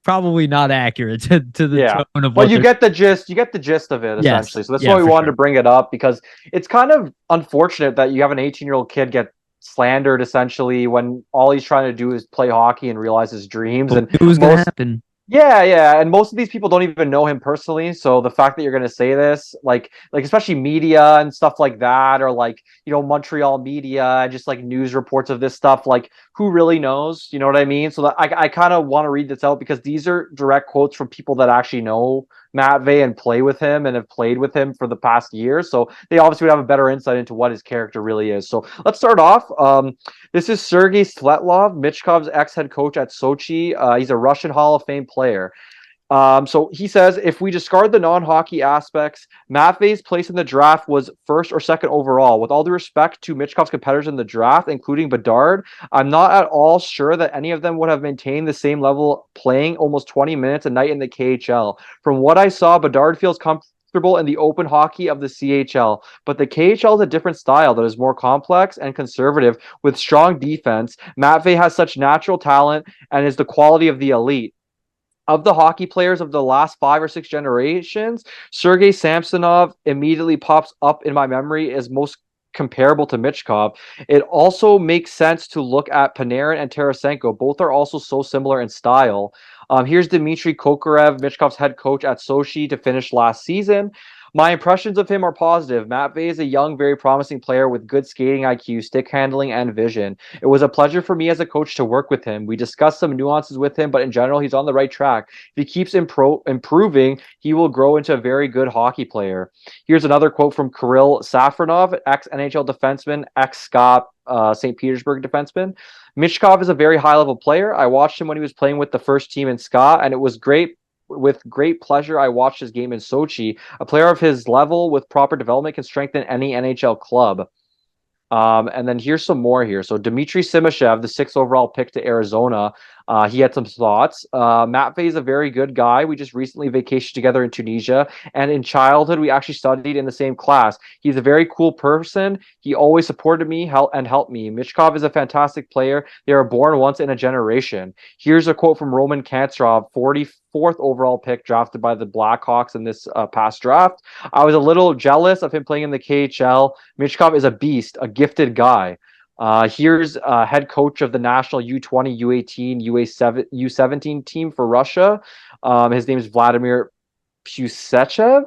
probably not accurate to the yeah, tone of but what you they're. get the gist. You get the gist of it Yes, essentially. So that's yeah, why we for wanted to sure. bring it up because it's kind of unfortunate that you have an 18-year-old kid get slandered essentially when all he's trying to do is play hockey and realize his dreams. But And it was gonna most happen. Yeah, yeah, and most of these people don't even know him personally, so the fact that you're going to say this, like especially media and stuff like that, or like Montreal media and just like news reports of this stuff, like who really knows? You know what I mean? So that I kind of want to read this out because these are direct quotes from people that actually know Matvey and play with him and have played with him for the past year, so they obviously would have a better insight into what his character really is. So let's start off. This is Sergei Svetlov, Michkov's ex-head coach at Sochi. He's a Russian Hall of Fame player. So he says, if we discard the non-hockey aspects, Matvey's place in the draft was first or second overall. With all due respect to Michkov's competitors in the draft, including Bedard, I'm not at all sure that any of them would have maintained the same level playing almost 20 minutes a night in the KHL. From what I saw, Bedard feels comfortable in the open hockey of the CHL, but the KHL is a different style that is more complex and conservative with strong defense. Matvey has such natural talent and is the quality of the elite. Of the hockey players of the last 5 or 6 generations, Sergei Samsonov immediately pops up in my memory as most comparable to Michkov. It also makes sense to look at Panarin and Tarasenko. Both are also so similar in style. Here's Dmitry Kokarev, Michkov's head coach at Sochi to finish last season. My impressions of him are positive. Matvey is a young, very promising player with good skating IQ, stick handling, and vision. It was a pleasure for me as a coach to work with him. We discussed some nuances with him, but in general, he's on the right track. If he keeps improving, he will grow into a very good hockey player. Here's another quote from Kirill Safronov, ex-NHL defenseman, ex-Scott St. Petersburg defenseman. Michkov is a very high-level player. I watched him when he was playing with the first team in Scott, and it was great. With great pleasure, I watched his game in Sochi. A player of his level with proper development can strengthen any NHL club. And then here's some more here. So Dmitry Simashev, the 6th overall pick to Arizona, he had some thoughts. Matvey is a very good guy. We just recently vacationed together in Tunisia, and in childhood we actually studied in the same class. He's a very cool person. He always supported me and helped me. Michkov is a fantastic player. They are born once in a generation. Here's a quote from Roman Kantsov, 44th overall pick drafted by the Blackhawks in this past draft. I was a little jealous of him playing in the KHL. Michkov is a beast, a gifted guy. Here's head coach of the national U20, U18, U17 team for Russia. His name is Vladimir Pusechev.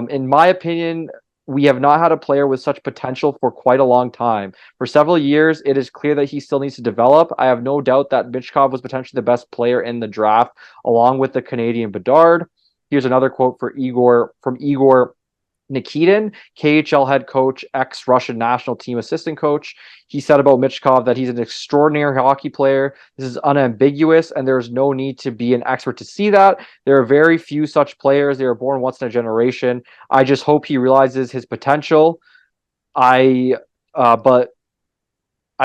In my opinion, we have not had a player with such potential for quite a long time. For several years, it is clear that he still needs to develop. I have no doubt that Michkov was potentially the best player in the draft, along with the Canadian Bedard. Here's another quote from Igor Nikitin, KHL head coach, ex-Russian national team assistant coach. He said about Michkov that he's an extraordinary hockey player. This is unambiguous, and there's no need to be an expert to see that. There are very few such players. They are born once in a generation. I just hope he realizes his potential. But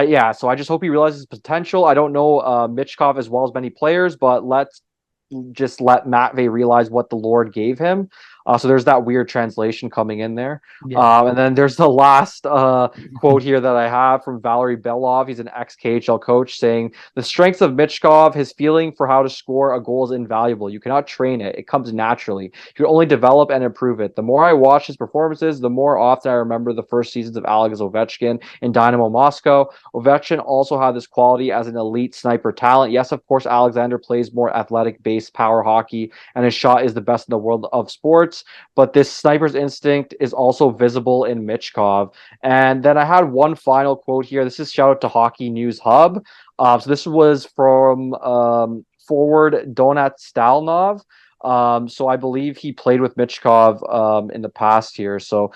yeah, so I just hope he realizes his potential. I don't know Michkov as well as many players, but let's just let Matvey realize what the Lord gave him. So there's that weird translation coming in there. Yeah. And then there's the last quote here that I have from Valery Belov. He's an ex-KHL coach saying, the strengths of Michkov, his feeling for how to score a goal is invaluable. You cannot train it. It comes naturally. You can only develop and improve it. The more I watch his performances, the more often I remember the first seasons of Alex Ovechkin in Dynamo Moscow. Ovechkin also had this quality as an elite sniper talent. Yes, of course, Alexander plays more athletic-based power hockey, and his shot is the best in the world of sports. But this sniper's instinct is also visible in Michkov. And then I had one final quote here. This is shout out to Hockey News Hub. So this was from forward Donat Stalnov. So I believe he played with Michkov in the past here. So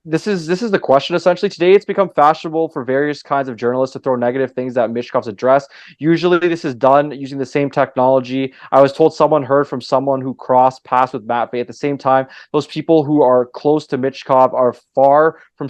this is the question essentially. Today it's become fashionable for various kinds of journalists to throw negative things that Michkov's addressed. Usually this is done using the same technology. I was told someone heard from someone who crossed paths with Matt Bay. At the same time, those people who are close to Michkov are far from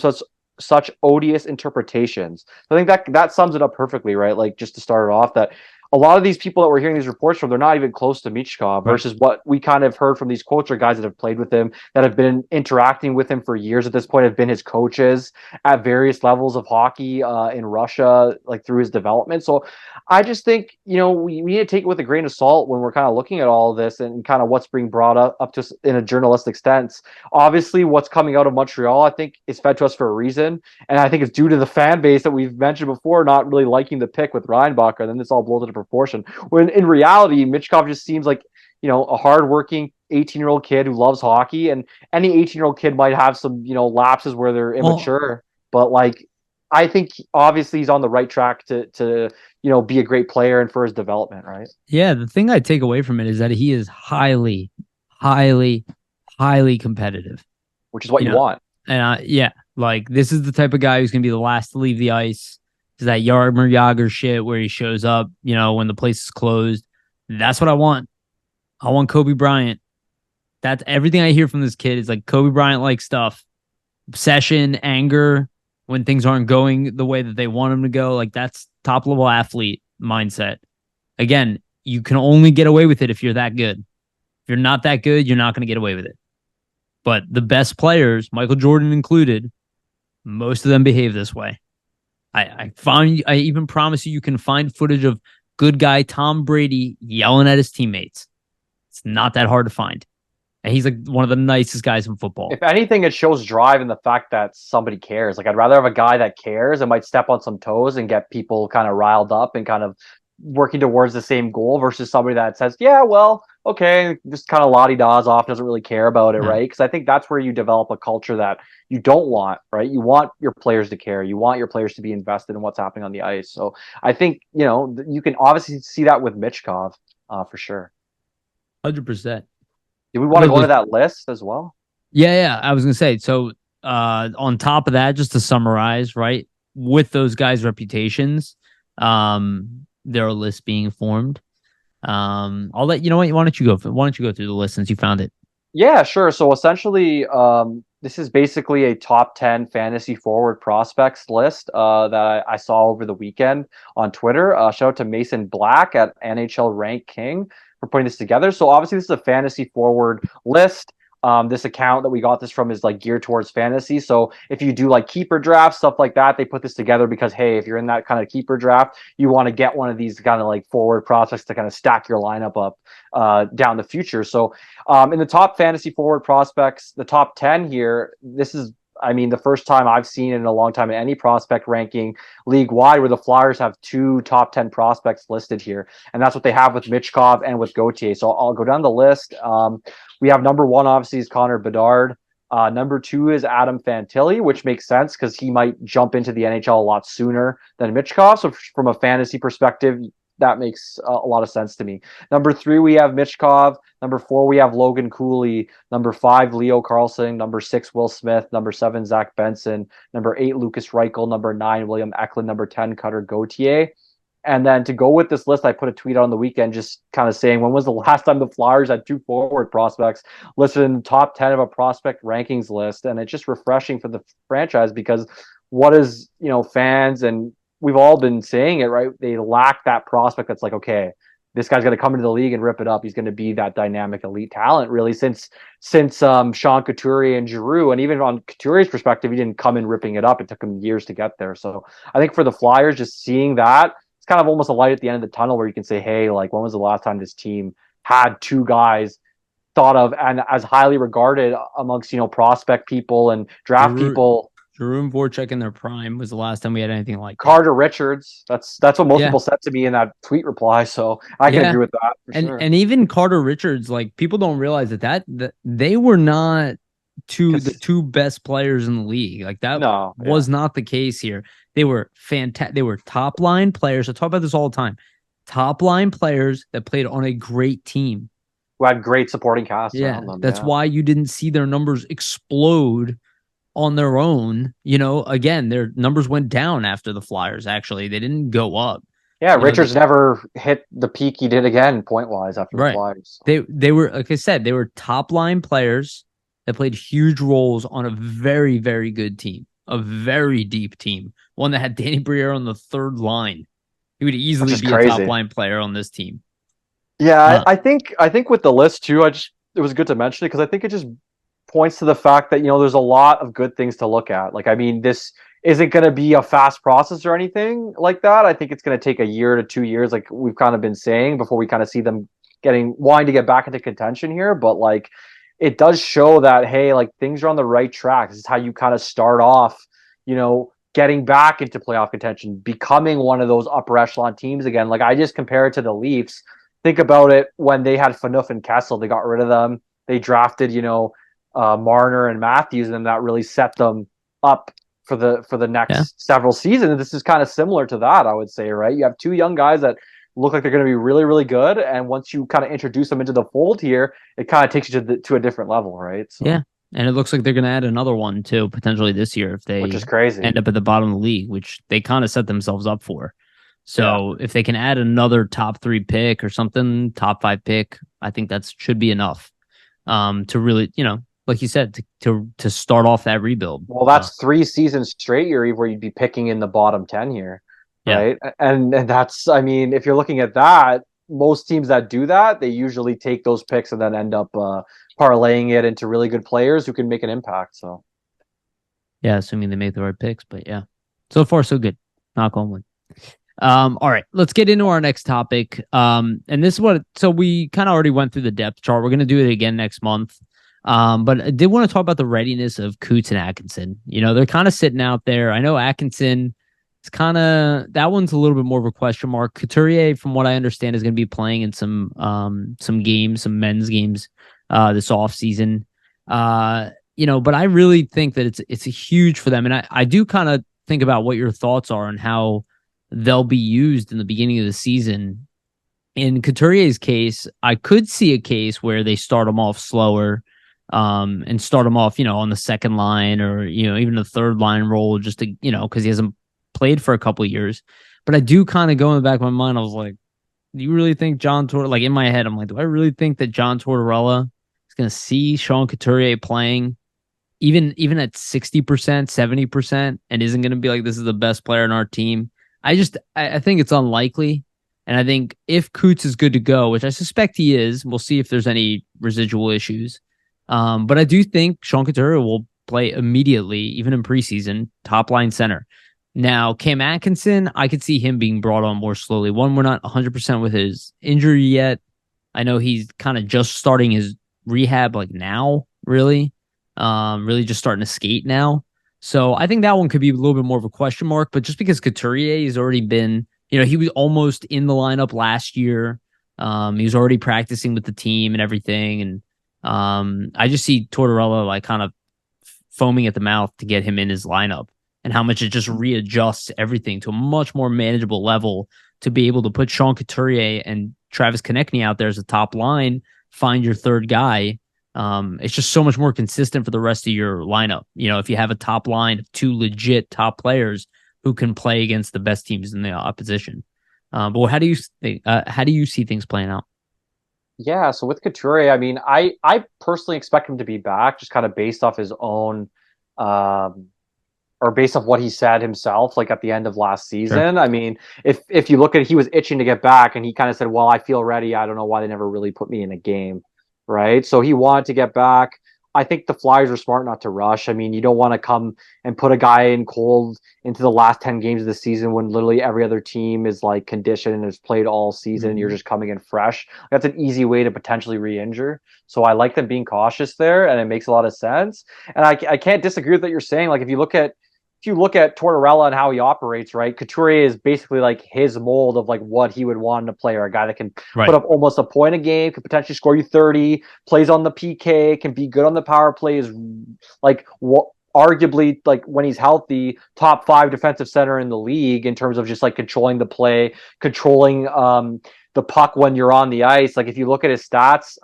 such odious interpretations. I think that sums it up perfectly, right? Like, just to start it off, that a lot of these people that we're hearing these reports from, they're not even close to Michkov, Right. versus what we kind of heard from these quotes are guys that have played with him, that have been interacting with him for years at this point, have been his coaches at various levels of hockey in Russia, like through his development. So I just think, we need to take it with a grain of salt when we're kind of looking at all of this and kind of what's being brought up to in a journalistic sense. Obviously, what's coming out of Montreal, I think, is fed to us for a reason. And I think it's due to the fan base that we've mentioned before not really liking the pick with Reinbacher, and then this all blows into proportion. When in reality, Michkov just seems like, a hardworking 18-year-old kid who loves hockey, and any 18-year-old kid might have some, lapses where they're Well, immature. But like, I think obviously he's on the right track to be a great player and for his development, right? yeah, the thing I take away from it is that he is highly, highly, highly competitive. Which is what You you know, want. and yeah, like this is the type of guy who's gonna be the last to leave the ice. Is that Yarmer Yager shit where he shows up, when the place is closed. That's what I want. I want Kobe Bryant. That's everything I hear from this kid is like Kobe Bryant like stuff. Obsession, anger when things aren't going the way that they want them to go. Like that's top level athlete mindset. Again, you can only get away with it if you're that good. If you're not that good, you're not going to get away with it. But the best players, Michael Jordan included, most of them behave this way. I even promise you can find footage of good guy Tom Brady yelling at his teammates. It's not that hard to find. And he's like one of the nicest guys in football. If anything, it shows drive in the fact that somebody cares. Like, I'd rather have a guy that cares and might step on some toes and get people kind of riled up and kind of working towards the same goal, versus somebody that says, yeah, well, okay, just kind of la-di-das off, doesn't really care about it, Yeah, right? Because I think that's where you develop a culture that you don't want, right? You want your players to care. You want your players to be invested in what's happening on the ice. So I think, you can obviously see that with Michkov, for sure. 100%. Do we want to go into that list as well? Yeah. I was gonna say, so on top of that, just to summarize, right, with those guys' reputations, there are lists being formed. I'll let you know what. Why don't you go? Why don't you go through the list since you found it? Yeah, sure. So essentially, this is basically a top 10 fantasy forward prospects list that I saw over the weekend on Twitter. Shout out to Mason Black at NHL Rank King for putting this together. So obviously, this is a fantasy forward list. This account that we got this from is like geared towards fantasy. So if you do like keeper drafts, stuff like that, they put this together because, hey, if you're in that kind of keeper draft, you want to get one of these kind of like forward prospects to kind of stack your lineup up down the future. So in the top fantasy forward prospects, the top 10 here, this is, I mean, the first time I've seen it in a long time in any prospect ranking league wide where the Flyers have two top 10 prospects listed here. And that's what they have with Michkov and with Gauthier. So I'll go down the list. We have number one, obviously, is Connor Bedard. Number two is Adam Fantilli, which makes sense because he might jump into the NHL a lot sooner than Michkov. So from a fantasy perspective, that makes a lot of sense to me. Number three, we have Michkov. Number four, we have Logan Cooley. Number five, Leo Carlson. Number six, Will Smith. Number seven, Zach Benson. Number eight, Lucas Reichel. Number nine, William Eklund. Number 10, Cutter Gauthier. And then to go with this list, I put a tweet out on the weekend just kind of saying, when was the last time the Flyers had two forward prospects listed in the top 10 of a prospect rankings list? And it's just refreshing for the franchise because what is, fans, and we've all been saying it, right? They lack that prospect that's like, okay, this guy's going to come into the league and rip it up. He's going to be that dynamic elite talent, really, since Sean Couturier and Giroux. And even on Couturier's perspective, he didn't come in ripping it up. It took him years to get there. So I think for the Flyers, just seeing that, it's kind of almost a light at the end of the tunnel where you can say, hey, like, when was the last time this team had two guys thought of and as highly regarded amongst, prospect people and draft people? Giroux and Voracek in their prime was the last time we had anything like that. Carter Richards. That's what most Yeah. people said to me in that tweet reply. So I can agree with that for sure. And even Carter Richards, like people don't realize that they were not the two best players in the league. Like that was not the case here. They were fantastic. They were top line players. I talk about this all the time. Top line players that played on a great team. Who had great supporting cast. Yeah, that's why you didn't see their numbers explode on their own, again, their numbers went down after the Flyers, actually. They didn't go up. Yeah, You know, Richards never hit the peak he did again point wise after the right. Flyers. They were, like I said, they were top line players that played huge roles on a very, very good team, a very deep team, one that had Danny Briere on the third line. He would Which easily is be a top crazy. line player on this team. Yeah, Uh, I think with the list too, it was good to mention it because I think it just points to the fact that there's a lot of good things to look at. Like, I mean, this isn't going to be a fast process or anything like that. I think it's going to take a year to 2 years, like we've kind of been saying, before we kind of see them wanting to get back into contention here. But like, it does show that, hey, like things are on the right track. This is how you kind of start off, getting back into playoff contention, becoming one of those upper echelon teams again. Like, I just compare it to the Leafs. Think about it when they had Phaneuf and Kessel, they got rid of them. They drafted, Marner and Matthews, and that really set them up for the yeah. next several seasons. And this is kind of similar to that, I would say, right? You have two young guys that look like they're going to be really, really good, and once you kind of introduce them into the fold here, it kind of takes you to a different level, right? So, Yeah. And it looks like they're going to add another one too, potentially this year if which they is crazy. end up at the bottom of the league, which they kind of set themselves up for. Yeah. So if they can add another top 3 pick or something, top 5 pick, I think that should be enough to really, like you said, to start off that rebuild. Well, that's 3 seasons straight, Yuri, where you'd be picking in the bottom 10 here, Yeah. right? And that's, I mean, if you're looking at that, most teams that do that, they usually take those picks and then end up parlaying it into really good players who can make an impact. So, Yeah, assuming they make the right picks, but yeah. So far so good. Knock on wood. All right, let's get into our next topic. And this is so we kind of already went through the depth chart. We're going to do it again next month. But I did want to talk about the readiness of Coots and Atkinson. They're kind of sitting out there. I know Atkinson is that one's a little bit more of a question mark. Couturier, from what I understand, is going to be playing in some games, some men's games, this off season. But I really think that it's a huge for them. And I do kind of think about what your thoughts are on how they'll be used in the beginning of the season. In Couturier's case, I could see a case where they start him off slower, and start him off, on the second line or, even the third line role just to, because he hasn't played for a couple of years. But I do kind of go in the back of my mind, I was like, do you really think John Tortorella, like in my head, I'm like, do I really think that John Tortorella is going to see Sean Couturier playing even at 60%, 70% and isn't going to be like, this is the best player in our team? I think it's unlikely. And I think if Coots is good to go, which I suspect he is, we'll see if there's any residual issues. But I do think Sean Couturier will play immediately, even in preseason, top line center. Now, Cam Atkinson, I could see him being brought on more slowly. One, we're not 100% with his injury yet. I know he's kind of just starting his rehab like now, really. Really just starting to skate now. So I think that one could be a little bit more of a question mark. But just because Couturier has already been, he was almost in the lineup last year. He was already practicing with the team and everything. And I just see Tortorella like kind of foaming at the mouth to get him in his lineup, and how much it just readjusts everything to a much more manageable level to be able to put Sean Couturier and Travis Konechny out there as a top line, find your third guy. It's just so much more consistent for the rest of your lineup. If you have a top line of 2 legit top players who can play against the best teams in the opposition. But how do you see things playing out? yeah, so with Couturier, I mean, I personally expect him to be back just kind of based off his own or based off what he said himself, like at the end of last Sure. season. I mean, if you look at it, he was itching to get back, and he kind of said, "Well, I feel ready. I don't know why they never really put me in a game." Right? So he wanted to get back. I think the Flyers are smart not to rush. I mean, you don't want to come and put a guy in cold into the last 10 games of the season when literally every other team is like conditioned and has played all season. And you're Mm-hmm. just coming in fresh. That's an easy way to potentially re-injure. So I like them being cautious there, and it makes a lot of sense. And I can't disagree with what you're saying. Like, if you look at Tortorella and how he operates, right? Couturier is basically like his mold of like what he would want in a player, a guy that can put Right. up almost a point a game, could potentially score you 30, plays on the PK, can be good on the power play, is like what arguably, like when he's healthy, top 5 defensive center in the league in terms of just like controlling the play, controlling the puck when you're on the ice. Like if you look at his stats,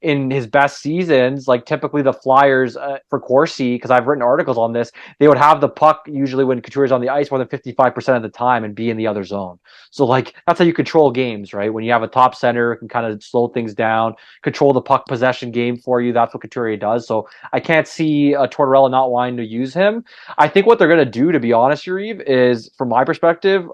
in his best seasons, like typically the Flyers for Corsi, because I've written articles on this, they would have the puck usually when Couturier's on the ice more than 55% of the time and be in the other zone. So like that's how you control games, right? When you have a top center, it can kind of slow things down, control the puck possession game for you. That's what Couturier does. So I can't see Tortorella not wanting to use him. I think what they're going to do, to be honest, Yariv, is from my perspective,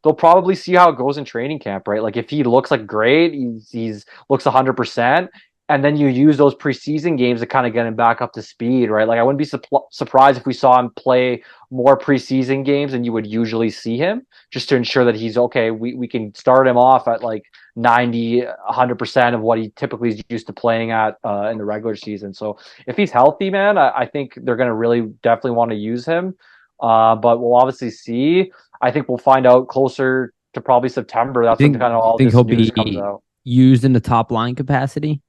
they'll probably see how it goes in training camp, right? Like if he looks like great, he's looks 100%, and then you use those preseason games to kind of get him back up to speed, right? Like I wouldn't be surprised if we saw him play more preseason games than you would usually see him, just to ensure that he's okay. We can start him off at like 90, 100% of what he typically is used to playing at in the regular season. So if he's healthy, man, I think they're going to really definitely want to use him. But we'll obviously see. I think we'll find out closer to probably September. That's when kind of all this news comes out. Used in the top line capacity?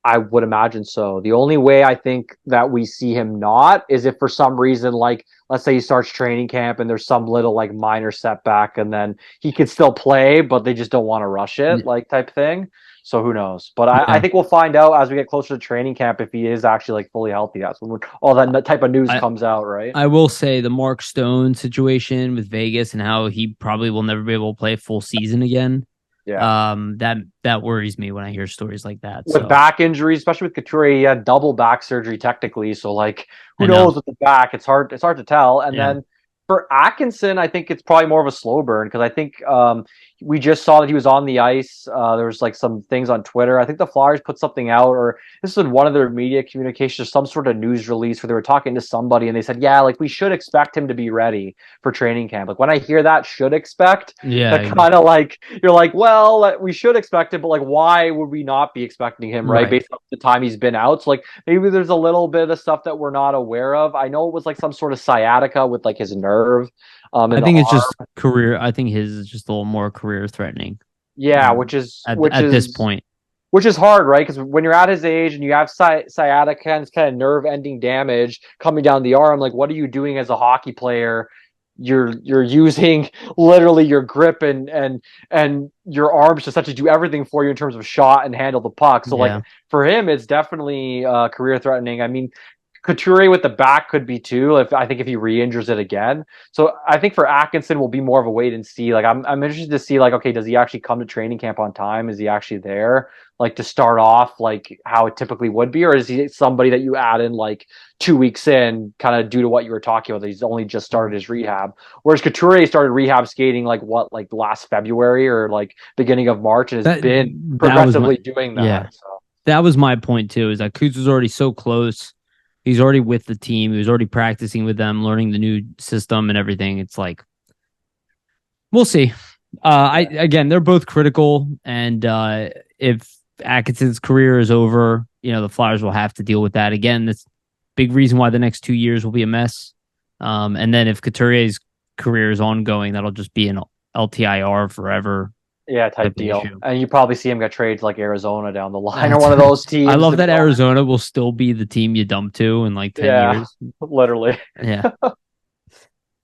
I would imagine so. The only way I think that we see him not is if for some reason, like, let's say he starts training camp and there's some little like minor setback and then he could still play, but they just don't want to rush it, like type thing. So who knows? But I think we'll find out as we get closer to training camp if he is actually like fully healthy. That's when all that type of news comes out, right? I will say the Mark Stone situation with Vegas and how he probably will never be able to play a full season again. Yeah. That worries me when I hear stories like that. With back injuries, especially with Couturier, he had double back surgery technically. So like, who knows with the back? It's hard to tell. And then for Atkinson, I think it's probably more of a slow burn because I think we just saw that he was on the ice. There was like some things on Twitter. I think the Flyers put something out, or this was one of their media communications, some sort of news release where they were talking to somebody and they said, yeah, like we should expect him to be ready for training camp. Like when I hear that should expect, that kind of like, you're like, well, we should expect it, but like, why would we not be expecting him, right? Based on the time he's been out. So like maybe there's a little bit of stuff that we're not aware of. I know it was like some sort of sciatica with like his nerve. I think it's just career. I think his is just a little more career threatening. Yeah, which is at this point, which is hard, right? Because when you're at his age and you have sciatica and it's kind of nerve ending damage coming down the arm, like what are you doing as a hockey player? You're using literally your grip and your arms to essentially do everything for you in terms of shot and handle the puck. So like for him, it's definitely career threatening. I mean, Couturier with the back could be too. I think if he re-injures it again. So I think for Atkinson will be more of a wait and see. Like I'm interested to see like, okay, does he actually come to training camp on time? Is he actually there? Like to start off like how it typically would be, or is he somebody that you add in like 2 weeks in, kind of due to what you were talking about? He's only just started his rehab, whereas Couturier started rehab skating like last February or like beginning of March, and has been progressively doing that. Yeah, so that was my point too. Is that Kuz was already so close. He's already with the team. He was already practicing with them, learning the new system and everything. It's like, we'll see. Again, they're both critical, and if Atkinson's career is over, the Flyers will have to deal with that again. That's a big reason why the next 2 years will be a mess. And then if Couturier's career is ongoing, that'll just be an LTIR forever. Yeah, type deal. Issue. And you probably see him get traded to like Arizona down the line or one of those teams. I love that Arizona will still be the team you dump to in like 10 years. Literally. Yeah.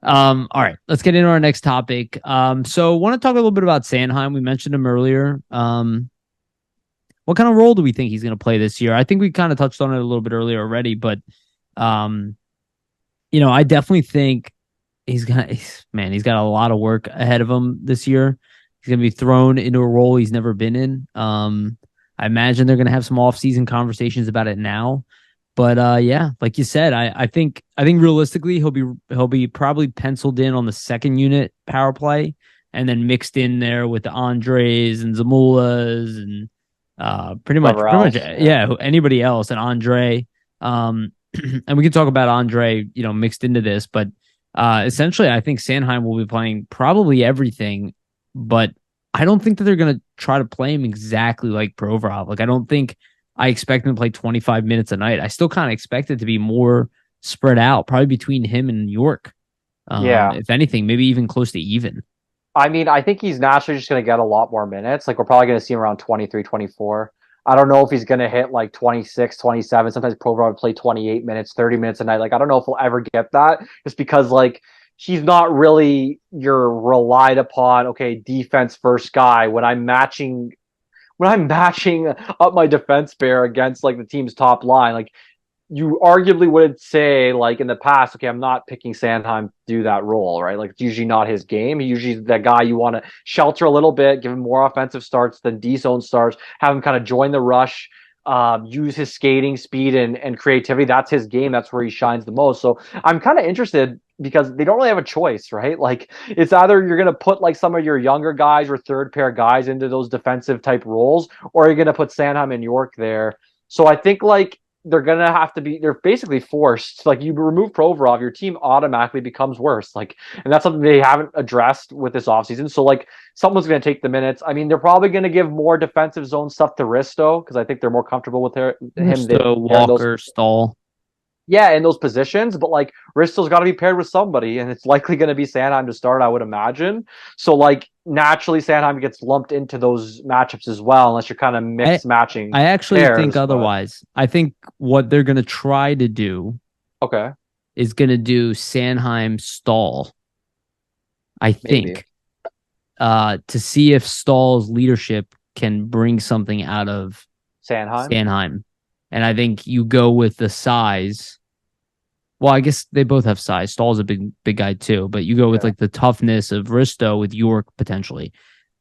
All right, let's get into our next topic. So want to talk a little bit about Sanheim. We mentioned him earlier. What kind of role do we think he's going to play this year? I think we kind of touched on it a little bit earlier already, but I definitely think he's got a lot of work ahead of him this year. He's going to be thrown into a role he's never been in. I imagine they're going to have some off-season conversations about it now. But like you said, I think realistically he'll be probably penciled in on the second unit power play and then mixed in there with the Andraes and Zamulas and pretty much anybody else, and Andrae. And we can talk about Andrae, mixed into this, but essentially I think Sanheim will be playing probably everything. But I don't think that they're going to try to play him exactly like Provorov. Like, I expect him to play 25 minutes a night. I still kind of expect it to be more spread out, probably between him and York. If anything, maybe even close to even. I mean, I think he's naturally just going to get a lot more minutes. Like, we're probably going to see him around 23, 24. I don't know if he's going to hit like 26, 27. Sometimes Provorov would play 28 minutes, 30 minutes a night. Like, I don't know if we'll ever get that just because like he's not really your relied upon, okay, defense first guy when I'm matching up my defense pair against like the team's top line. Like you arguably would say, like in the past, okay, I'm not picking Sanheim to do that role, right? Like it's usually not his game. He usually is that guy you want to shelter a little bit, give him more offensive starts than D zone starts, have him kind of join the rush, use his skating speed and creativity. That's his game. That's where he shines the most. So I'm kind of interested because they don't really have a choice, right? Like it's either you're going to put like some of your younger guys or third pair guys into those defensive type roles, or you're going to put Sanheim and York there. So I think like they're basically forced. Like you remove Provorov, your team automatically becomes worse. Like, and that's something they haven't addressed with this offseason. So like someone's going to take the minutes. I mean, they're probably going to give more defensive zone stuff to Risto because I think they're more comfortable with him. Risto, Walker, Stahl. Yeah, in those positions, but like Risto's got to be paired with somebody, and it's likely going to be Sanheim to start, I would imagine. So like naturally, Sanheim gets lumped into those matchups as well, unless you're kind of matching. I actually think otherwise. I think what they're going to try to do, is going to do Sanheim Stahl. I think, to see if Stahl's leadership can bring something out of Sanheim, and I think you go with the size. Well, I guess they both have size. Stahl's a big guy too, but you go with like the toughness of Risto with York potentially.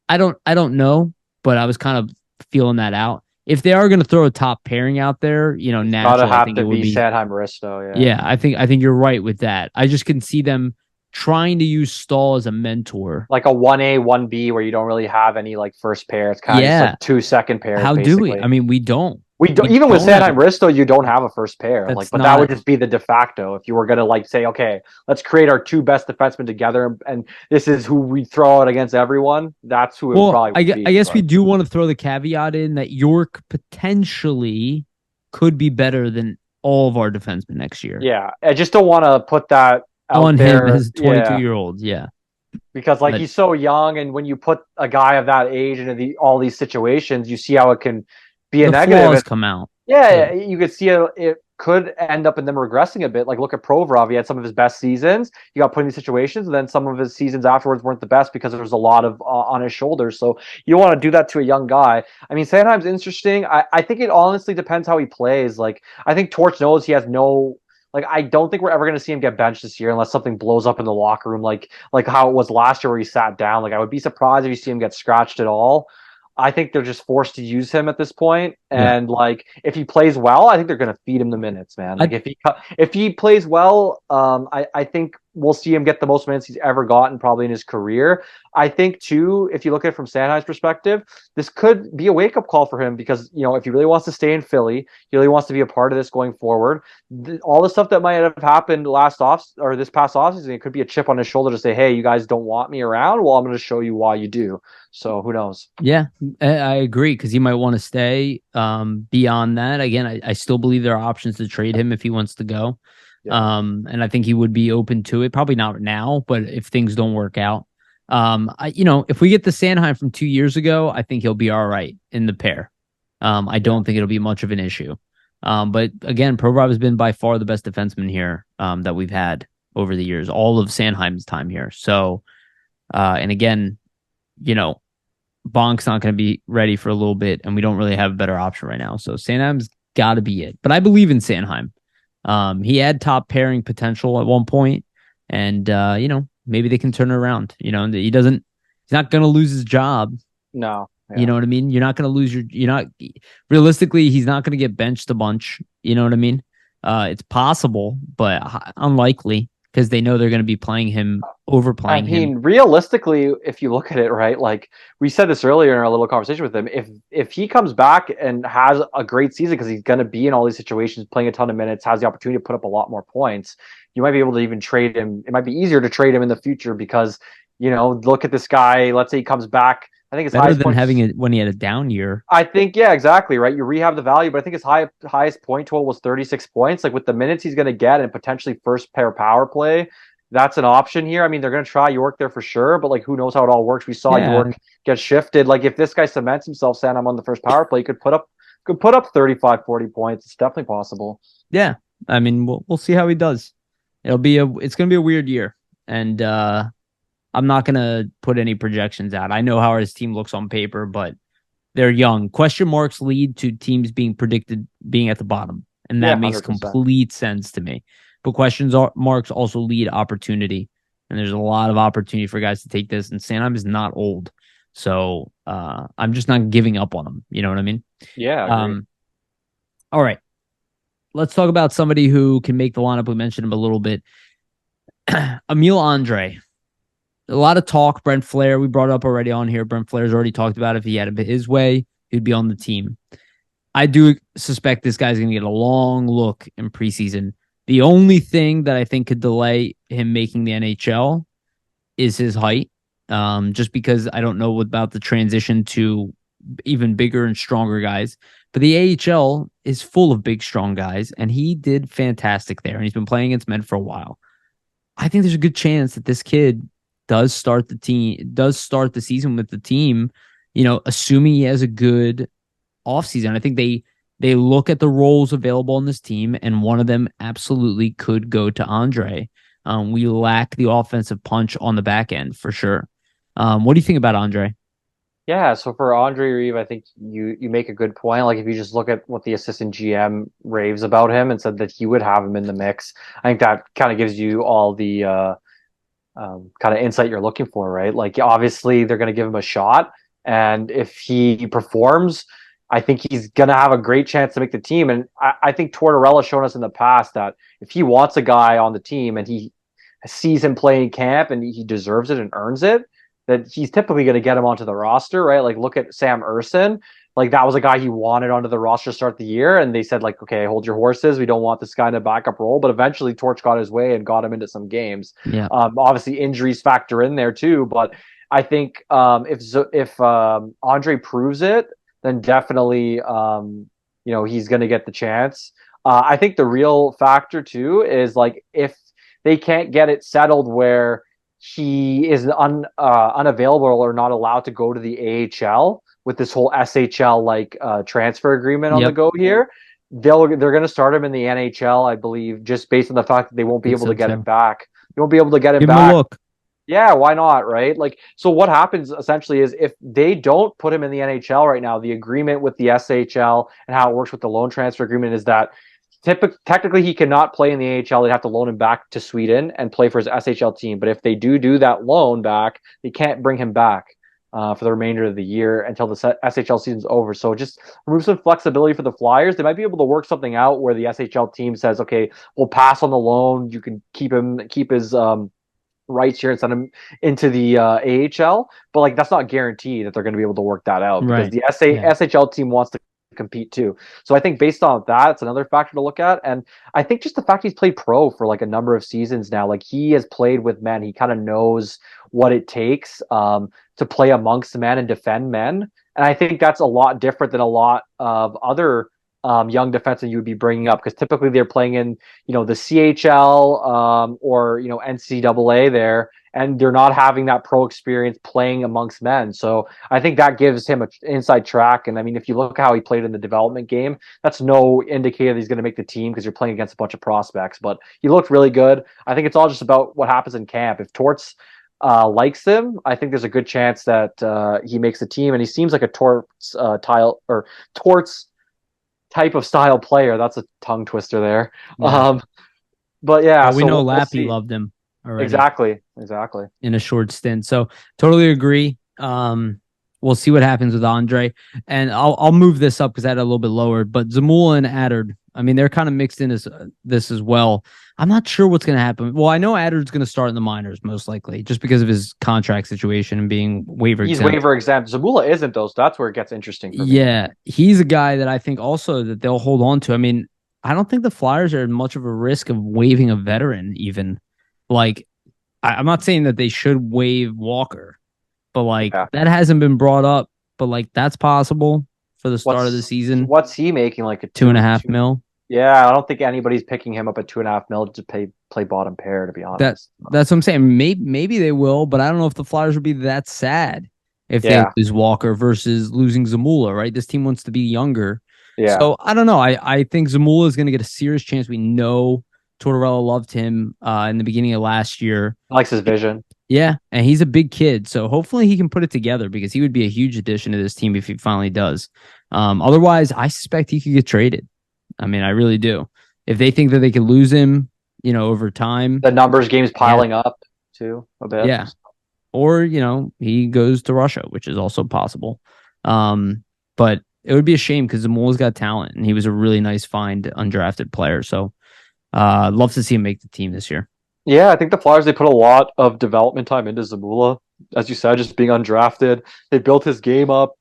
I don't know, but I was kind of feeling that out. If they are going to throw a top pairing out there, naturally, I think it would be Sanheim Risto. Yeah, I think you're right with that. I just can see them trying to use Stahl as a mentor, like a 1A, 1B, where you don't really have any like first pair. It's kind of just like 2 second pairs. How basically. Do we? I mean, we don't. Even with Sanheim Risto, you don't have a first pair. That would just be the de facto if you were gonna like say, okay, let's create our 2 best defensemen together, and this is who we throw out against everyone. That's who it would probably be. I guess we do want to throw the caveat in that York potentially could be better than all of our defensemen next year. Yeah, I just don't want to put that out on there. Him as a 22-year-old. Yeah. Because like he's so young, and when you put a guy of that age into all these situations, you see how it can be a negative. Flaws come out. Yeah, you could see it could end up in them regressing a bit. Like look at Provorov; he had some of his best seasons. He got put in these situations, and then some of his seasons afterwards weren't the best because there was a lot of on his shoulders. So you want to do that to a young guy. I mean, Sanheim's interesting. I think it honestly depends how he plays. Like I think Torch knows he has no. Like I don't think we're ever going to see him get benched this year unless something blows up in the locker room, like how it was last year where he sat down. Like I would be surprised if you see him get scratched at all. I think they're just forced to use him at this point. And like, if he plays well, I think they're going to feed him the minutes, man. Like if he plays well, I think we'll see him get the most minutes he's ever gotten probably in his career. I think too, if you look at it from Sanheim's perspective, this could be a wake up call for him because, if he really wants to stay in Philly, he really wants to be a part of this going forward. All the stuff that might have happened this past offseason, it could be a chip on his shoulder to say, hey, you guys don't want me around. Well, I'm going to show you why you do. So who knows? Yeah, I agree because he might want to stay. Beyond that, again, I still believe there are options to trade him if he wants to go. Yeah. And I think he would be open to it. Probably not now, but if things don't work out, if we get the Sanheim from 2 years ago, I think he'll be all right in the pair. I don't think it'll be much of an issue. But again, Provorov has been by far the best defenseman here that we've had over the years, all of Sanheim's time here. So, and again, Bonk's not going to be ready for a little bit, and we don't really have a better option right now. So Sanheim's got to be it. But I believe in Sanheim. He had top pairing potential at one point, and maybe they can turn it around. He's not going to lose his job. No. Yeah. You know what I mean? You're not going to lose realistically, he's not going to get benched a bunch. You know what I mean? It's possible, but unlikely because they know they're going to be playing him. Realistically, if you look at it, right, like we said this earlier in our little conversation with him, if he comes back and has a great season because he's going to be in all these situations, playing a ton of minutes, has the opportunity to put up a lot more points, you might be able to even trade him. It might be easier to trade him in the future because, look at this guy. Let's say he comes back. I think it's better than having it when he had a down year. I think, yeah, exactly, right? You rehab the value, but I think his highest point total was 36 points. Like with the minutes he's going to get and potentially first pair power play, that's an option here. I mean, they're going to try York there for sure, but like who knows how it all works? We saw York get shifted. Like if this guy cements himself, Sanheim on the first power play, he could put up 35, 40 points. It's definitely possible. Yeah, I mean, we'll see how he does. It's going to be a weird year. and I'm not gonna put any projections out. I know how his team looks on paper, but they're young. Question marks lead to teams being predicted being at the bottom, and Yeah, that makes 100%. complete sense to me. But marks also lead opportunity, and there's a lot of opportunity for guys to take this. And Sanheim is not old, so I'm just not giving up on him. You know what I mean? Yeah, I agree. All right, let's talk about somebody who can make the lineup. We mentioned him a little bit. Emil Andrae. A lot of talk. Brent Flair, we brought up already on here. Brent Flair's already talked about if he had it his way, he'd be on the team. I do suspect this guy's going to get a long look in preseason. The only thing that I think could delay him making the NHL is his height. Just because I don't know about the transition to even bigger and stronger guys. But the AHL is full of big, strong guys, and he did fantastic there. And he's been playing against men for a while. I think there's a good chance that this kid does start the season with the team, assuming he has a good offseason. I think they look at the roles available on this team, and one of them absolutely could go to Andrae. We lack the offensive punch on the back end for sure. What do you think about Andrae? Yeah, so for Andre Reeve, I think you make a good point. Like if you just look at what the assistant GM raves about him and said that he would have him in the mix, I think that kind of gives you all the kind of insight you're looking for, right? Like obviously they're going to give him a shot, and if he performs, I think he's going to have a great chance to make the team. And I think Tortorella's shown us in the past that if he wants a guy on the team and he sees him play in camp and he deserves it and earns it, that he's typically going to get him onto the roster, right? Like look at Sam Erson. Like that was a guy he wanted onto the roster to start the year, and they said like, okay, hold your horses. We don't want this guy in a backup role. But eventually, Torch got his way and got him into some games. Yeah. Obviously, injuries factor in there too. But I think if Andre proves it, then definitely he's going to get the chance. I think the real factor too is like if they can't get it settled where he is unavailable or not allowed to go to the AHL with this whole SHL transfer agreement on the go here, they're going to start him in the NHL, I believe, just based on the fact that they won't be able to get him back. They won't be able to get him Give back. him a look. Yeah, why not, right? Like, so what happens essentially is if they don't put him in the NHL right now, the agreement with the SHL and how it works with the loan transfer agreement is that technically he cannot play in the AHL. They'd have to loan him back to Sweden and play for his SHL team. But if they do that loan back, they can't bring him back for the remainder of the year until the SHL season's over. So just remove some flexibility for the Flyers. They might be able to work something out where the SHL team says, okay, we'll pass on the loan. You can keep his rights here and send him into the AHL. But like that's not guaranteed that they're going to be able to work that out because the SHL team wants to compete too. So I think based on that, it's another factor to look at. And I think just the fact he's played pro for like a number of seasons now, like he has played with men, he kind of knows what it takes to play amongst men and defend men. And I think that's a lot different than a lot of other young defensemen you would be bringing up because typically they're playing in, the CHL or, NCAA there, and they're not having that pro experience playing amongst men. So I think that gives him an inside track. And I mean, if you look at how he played in the development game, that's no indicator that he's going to make the team because you're playing against a bunch of prospects. But he looked really good. I think it's all just about what happens in camp. If Torts likes him, I think there's a good chance that he makes the team. And he seems like a Torts type of style player. That's a tongue twister there. Yeah. But yeah, we know Lappy loved him already. Exactly. In a short stint. So totally agree. We'll see what happens with Andrae. And I'll move this up because I had a little bit lower. But Zamula and Attard, I mean, they're kind of mixed in this as well. I'm not sure what's going to happen. Well, I know Attard's going to start in the minors most likely, just because of his contract situation and being waiver exempt. He's waiver exempt. Zamula isn't, though, so that's where it gets interesting for me. Yeah, he's a guy that I think also that they'll hold on to. I mean, I don't think the Flyers are much of a risk of waiving a veteran even. Like, I'm not saying that they should waive Walker, but that hasn't been brought up. But that's possible for the start of the season. What's he making? Like a $2.5 million? Yeah, I don't think anybody's picking him up at $2.5 million to play bottom pair. To be honest, that's what I'm saying. Maybe they will, but I don't know if the Flyers would be that sad if they lose Walker versus losing Zamula. Right, this team wants to be younger. Yeah. So I don't know. I think Zamula is going to get a serious chance. We know Tortorella loved him in the beginning of last year. Likes his vision. Yeah, and he's a big kid, so hopefully he can put it together because he would be a huge addition to this team if he finally does. Otherwise, I suspect he could get traded. I mean, I really do. If they think that they could lose him, over time, The numbers game's yeah, piling up too a bit. yeah. Or, he goes to Russia, which is also possible. But it would be a shame because Zamula's got talent and he was a really nice find undrafted player. So love to see him make the team this year. Yeah, I think the Flyers, they put a lot of development time into Zamula. As you said, just being undrafted. They built his game up.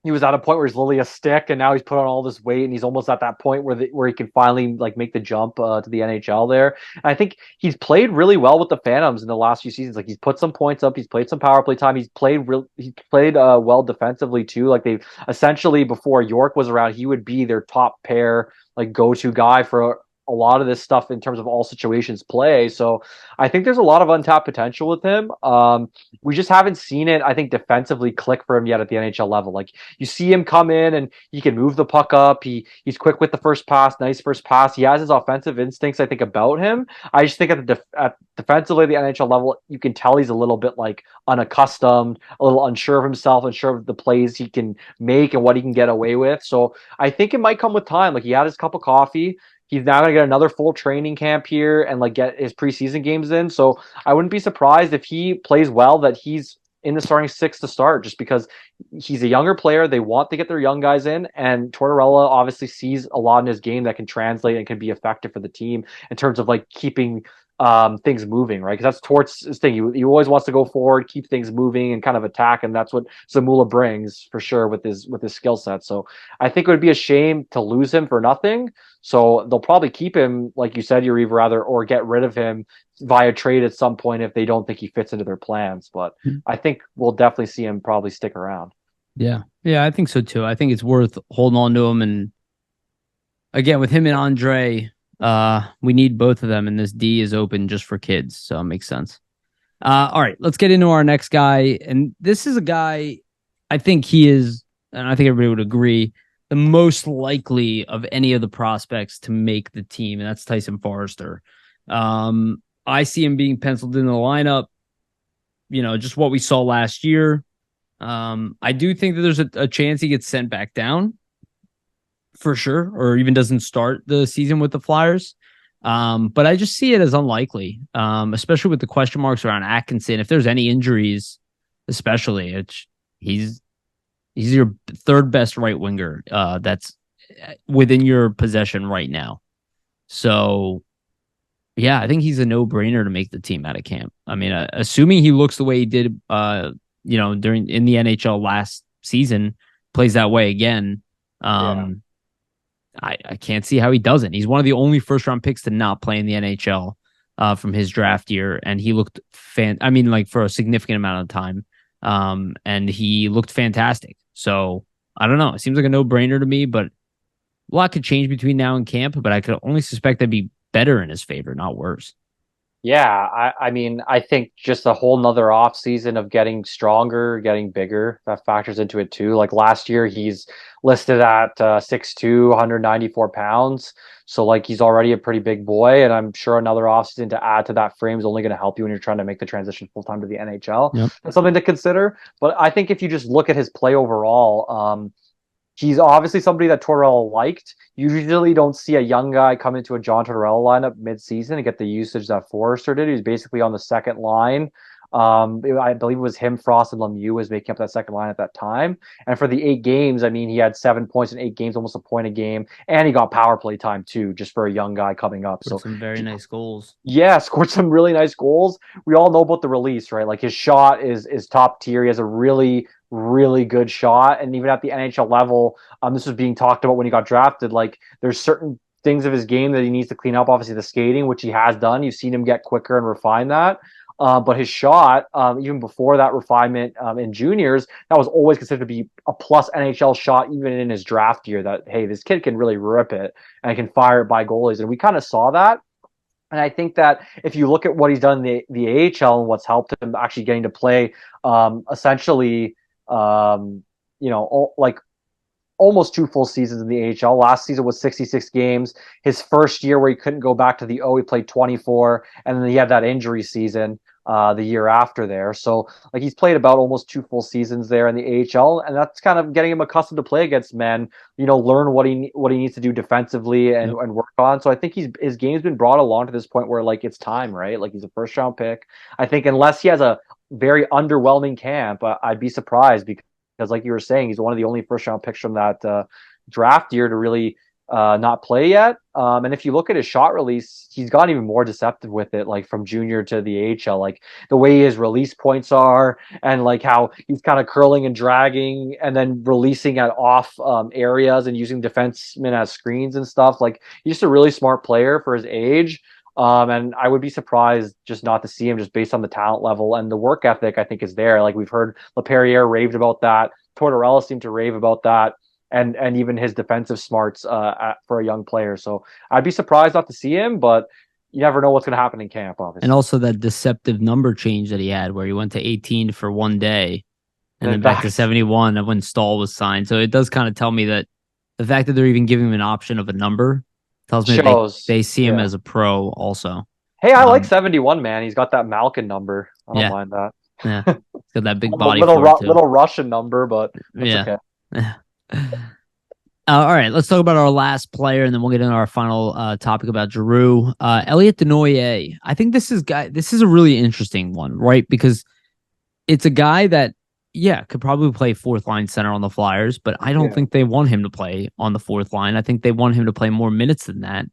He was at a point where he's literally a stick, and now he's put on all this weight, and he's almost at that point where he can finally like make the jump to the NHL there. And I think he's played really well with the Phantoms in the last few seasons. Like he's put some points up, he's played some power play time, he's played well defensively too. Like they've essentially before York was around, he would be their top pair, like go-to guy for a lot of this stuff in terms of all situations play. So I think there's a lot of untapped potential with him. We just haven't seen it, I think, defensively click for him yet at the NHL level. Like you see him come in and he can move the puck up. He's quick with the first pass, nice first pass. He has his offensive instincts, I think, about him. I just think at defensively at the NHL level, you can tell he's a little bit like unaccustomed, a little unsure of himself, unsure of the plays he can make and what he can get away with. So I think it might come with time. Like he had his cup of coffee. He's now going to get another full training camp here and like get his preseason games in. So I wouldn't be surprised if he plays well that he's in the starting six to start just because he's a younger player. They want to get their young guys in, and Tortorella obviously sees a lot in his game that can translate and can be effective for the team in terms of like keeping things moving, right? Because that's Tort's thing. He always wants to go forward, keep things moving, and kind of attack, and that's what Zamula brings for sure with his skill set. So I think it would be a shame to lose him for nothing. So they'll probably keep him, like you said, Yuriv, rather, or get rid of him via trade at some point if they don't think he fits into their plans. But I think we'll definitely see him probably stick around. Yeah. Yeah, I think so too. I think it's worth holding on to him. And again, with him and Andrae, we need both of them, and this D is open just for kids, so it makes sense. All right, let's get into our next guy. And this is a guy I think he is, and I think everybody would agree, the most likely of any of the prospects to make the team, and that's Tyson Foerster. I see him being penciled in the lineup, just what we saw last year. I do think that there's a chance he gets sent back down for sure, or even doesn't start the season with the Flyers. But I just see it as unlikely, especially with the question marks around Atkinson. If there's any injuries, especially, he's your third best right winger that's within your possession right now. So, yeah, I think he's a no-brainer to make the team out of camp. I mean, assuming he looks the way he did, in the NHL last season, plays that way again. I can't see how he doesn't. He's one of the only first-round picks to not play in the NHL from his draft year, and he looked for a significant amount of time, and he looked fantastic. So I don't know. It seems like a no-brainer to me, but a lot could change between now and camp. But I could only suspect that'd be better in his favor, not worse. Yeah, I mean, I think just a whole nother off season of getting stronger, getting bigger, that factors into it too. Like last year, he's listed at 6'2", 194 pounds. So like he's already a pretty big boy, and I'm sure another offseason to add to that frame is only going to help you when you're trying to make the transition full time to the NHL. Yep. That's something to consider. But I think if you just look at his play overall, he's obviously somebody that Tortorella liked. You usually don't see a young guy come into a John Tortorella lineup mid-season and get the usage that Foerster did. He was basically on the second line. I believe it was him, Frost, and Lemieux was making up that second line at that time. And for the 8 games, I mean, he had 7 points in 8 games, almost a point a game. And he got power play time too, just for a young guy coming up. So some very nice goals. Yeah, scored some really nice goals. We all know about the release, right? Like his shot is top tier. He has a really good shot. And even at the NHL level, this was being talked about when he got drafted. Like there's certain things of his game that he needs to clean up. Obviously the skating, which he has done. You've seen him get quicker and refine that. But his shot, even before that refinement in juniors, that was always considered to be a plus NHL shot, even in his draft year, that, hey, this kid can really rip it and can fire it by goalies. And we kind of saw that. And I think that if you look at what he's done in the AHL and what's helped him actually getting to play essentially, like almost 2 full seasons in the AHL. Last season was 66 games. His first year where he couldn't go back to the O, he played 24, and then he had that injury season the year after there. So like he's played about almost 2 full seasons there in the AHL, and that's kind of getting him accustomed to play against men. Learn what he needs to do defensively and, Yep. and work on. So I think his game's been brought along to this point where like it's time, right? Like he's a first round pick. I think unless he has a very underwhelming camp, I'd be surprised because like you were saying, he's one of the only first round picks from that draft year to really not play yet. And if you look at his shot release, he's gotten even more deceptive with it, like from junior to the AHL, like the way his release points are and like how he's kind of curling and dragging and then releasing at off areas and using defensemen as screens and stuff. Like he's just a really smart player for his age. And I would be surprised just not to see him just based on the talent level and the work ethic I think is there. Like we've heard Briere raved about that. Tortorella seemed to rave about that. And even his defensive smarts for a young player. So I'd be surprised not to see him, but you never know what's going to happen in camp, obviously. And also that deceptive number change that he had where he went to 18 for one day and then back to 71 when Stahl was signed. So it does kind of tell me that the fact that they're even giving him an option of a number tells me they see him as a pro also. Hey, I like 71, man. He's got that Malkin number. I don't mind that. Yeah. He's got that big body. Little Russian number, but that's okay. Yeah. All right, let's talk about our last player, and then we'll get into our final topic about Giroux. Elliot Desnoyers. I think this is a really interesting one, right? Because it's a guy that, could probably play fourth line center on the Flyers, but I don't think they want him to play on the fourth line. I think they want him to play more minutes than that.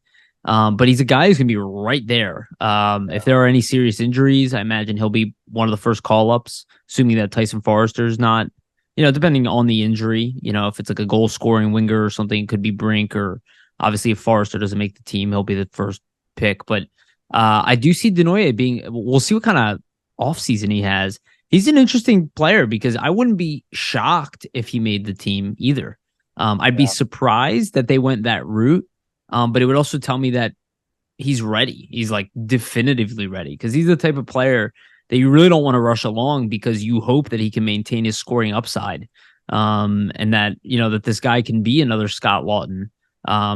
But he's a guy who's going to be right there. If there are any serious injuries, I imagine he'll be one of the first call-ups, assuming that Tyson Foerster is not. Depending on the injury, if it's like a goal scoring winger or something, it could be Brink, or obviously if Foerster doesn't make the team, he'll be the first pick. But I do see Desnoyers we'll see what kind of offseason he has. He's an interesting player because I wouldn't be shocked if he made the team either. I'd be surprised that they went that route. But it would also tell me that he's ready. He's like definitively ready because he's the type of player that you really don't want to rush along because you hope that he can maintain his scoring upside. And that, that this guy can be another Scott Laughton,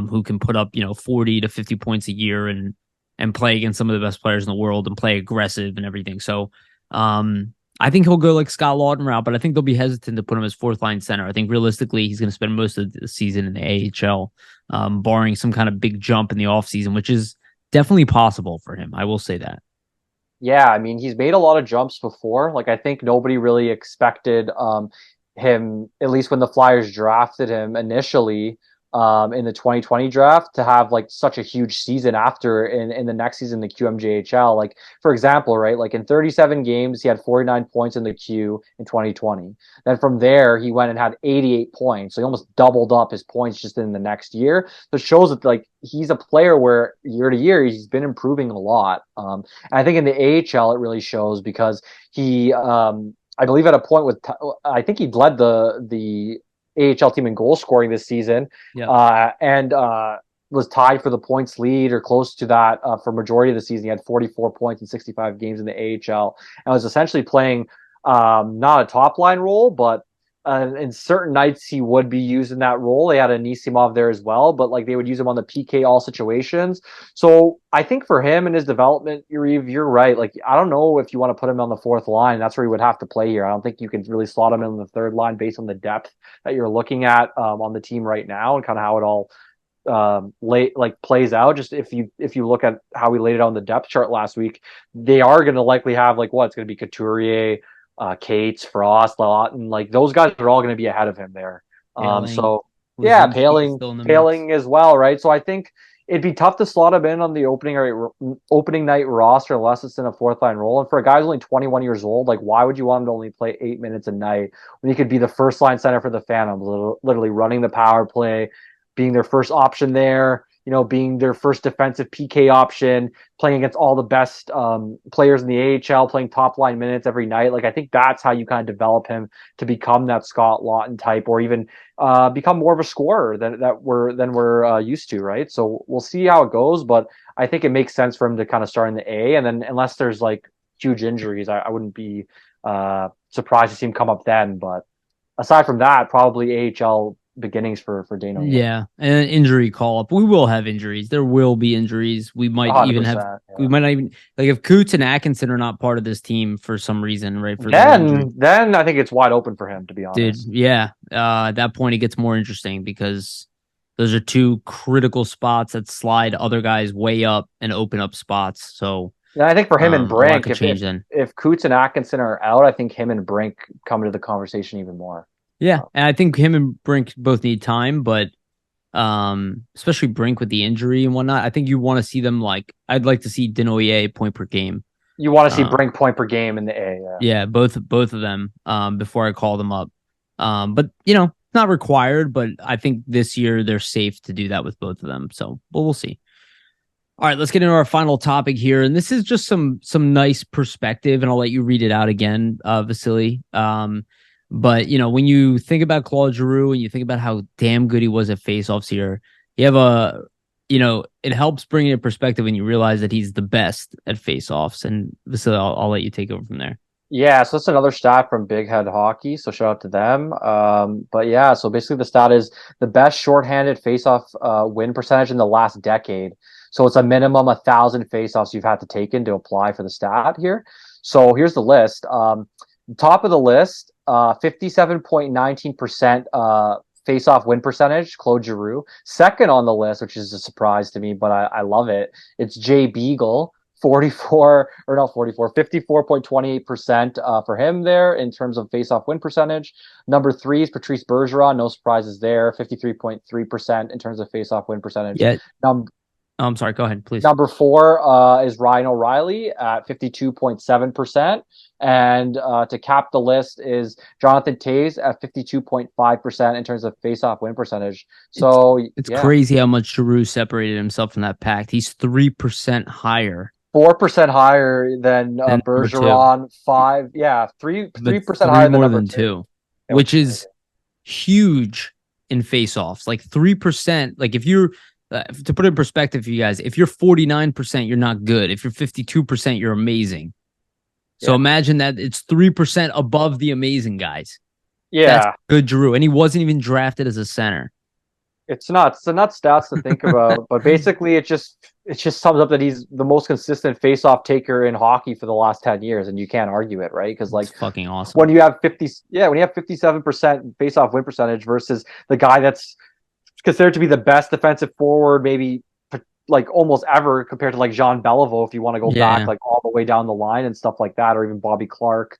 who can put up, 40 to 50 points a year and play against some of the best players in the world and play aggressive and everything. So, I think he'll go like Scott Laughton route, but I think they'll be hesitant to put him as fourth line center. I think realistically, he's going to spend most of the season in the AHL, barring some kind of big jump in the offseason, which is definitely possible for him. I will say that. Yeah, I mean, he's made a lot of jumps before. Like, I think nobody really expected him, at least when the Flyers drafted him initially in the 2020 draft, to have like such a huge season after in the next season, the QMJHL. Like, for example, right, like in 37 games, he had 49 points in the Q in 2020. Then from there, he went and had 88 points. So he almost doubled up his points just in the next year. So it shows that like he's a player where year to year, he's been improving a lot. And I think in the AHL, it really shows because he, I believe at a point I think he led the AHL team in goal scoring this season, and was tied for the points lead or close to that for majority of the season. He had 44 points in 65 games in the AHL and was essentially playing not a top line role, but in certain nights he would be used in that role. They had a Anisimov there as well, but like they would use him on the PK all situations. So I think for him and his development, you're right. Like I don't know if you want to put him on the fourth line. That's where he would have to play here. I don't think you can really slot him in the third line based on the depth that you're looking at on the team right now and kind of how it all plays out. Just if you look at how we laid it out on the depth chart last week, they are going to likely have like it's going to be Couturier, Cates, Frost, Laughton, like those guys are all going to be ahead of him there. Paling as well, right? So I think it'd be tough to slot him in on the opening night roster unless it's in a fourth line role. And for a guy who's only 21 years old, like why would you want him to only play 8 minutes a night when he could be the first line center for the Phantoms, literally running the power play, being their first option there, being their first defensive PK option, playing against all the best players in the AHL, playing top line minutes every night. Like I think that's how you kind of develop him to become that Scott Laughton type, or even become more of a scorer than we're used to, right? So we'll see how it goes, but I think it makes sense for him to kind of start in the A, and then unless there's like huge injuries, I wouldn't be surprised to see him come up then. But aside from that, probably AHL beginnings for Dano. Yeah, and an injury call up. We will have injuries. There will be injuries. We might even have. 100%. We might not even like if Coots and Atkinson are not part of this team for some reason, right? For their injury, Then I think it's wide open for him, to be dude. honest. Yeah, at that point it gets more interesting because those are two critical spots that slide other guys way up and open up spots. So Yeah, I think for him and a lot Brink, could change then. if Coots and Atkinson are out, I think him and Brink come into the conversation even more. Yeah, and I think him and Brink both need time, but especially Brink with the injury and whatnot. I think you want to see them I'd like to see Desnoyers point per game. You want to see Brink point per game in the A, yeah. Yeah, both of them before I call them up. But not required, but I think this year they're safe to do that with both of them. So, but we'll see. All right, let's get into our final topic here, and this is just some nice perspective, and I'll let you read it out again, Vasily. But when you think about Claude Giroux and you think about how damn good he was at faceoffs here, you have it helps bring it in perspective when you realize that he's the best at faceoffs. And Vasily, I'll let you take over from there. Yeah, so that's another stat from Big Head Hockey. So shout out to them. But yeah, so basically the stat is the best shorthanded faceoff win percentage in the last decade. So it's a minimum 1,000 faceoffs you've had to take in to apply for the stat here. So here's the list. Top of the list, 57.19% face-off win percentage, Claude Giroux. Second on the list, which is a surprise to me, but I love it, it's Jay Beagle, 54.28% for him there in terms of face-off win percentage. Number 3 is Patrice Bergeron, no surprises there, 53.3% in terms of face-off win percentage. Yeah. I'm sorry, go ahead, please. Number 4 is Ryan O'Reilly at 52.7%. And to cap the list is Jonathan Toews at 52.5% in terms of face-off win percentage. So it's crazy how much Giroux separated himself from that pact. He's 3% higher. 4% higher than Bergeron. 3% higher than number 2. Which is huge in face-offs. Like 3%. Like if you're to put it in perspective for you guys, if you're 49%, you're not good. If you're 52%, you're amazing. So imagine that it's 3% above the amazing guys. Yeah. That's good Giroux. And he wasn't even drafted as a center. It's nuts. It's a nuts stats to think about. But basically it just sums up that he's the most consistent face-off taker in hockey for the last 10 years, and you can't argue it, right? Because it's fucking awesome. When you have 57% face-off win percentage versus the guy that's considered to be the best defensive forward, maybe like almost ever, compared to like Jean Beliveau, if you want to go back like all the way down the line and stuff like that, or even Bobby Clark,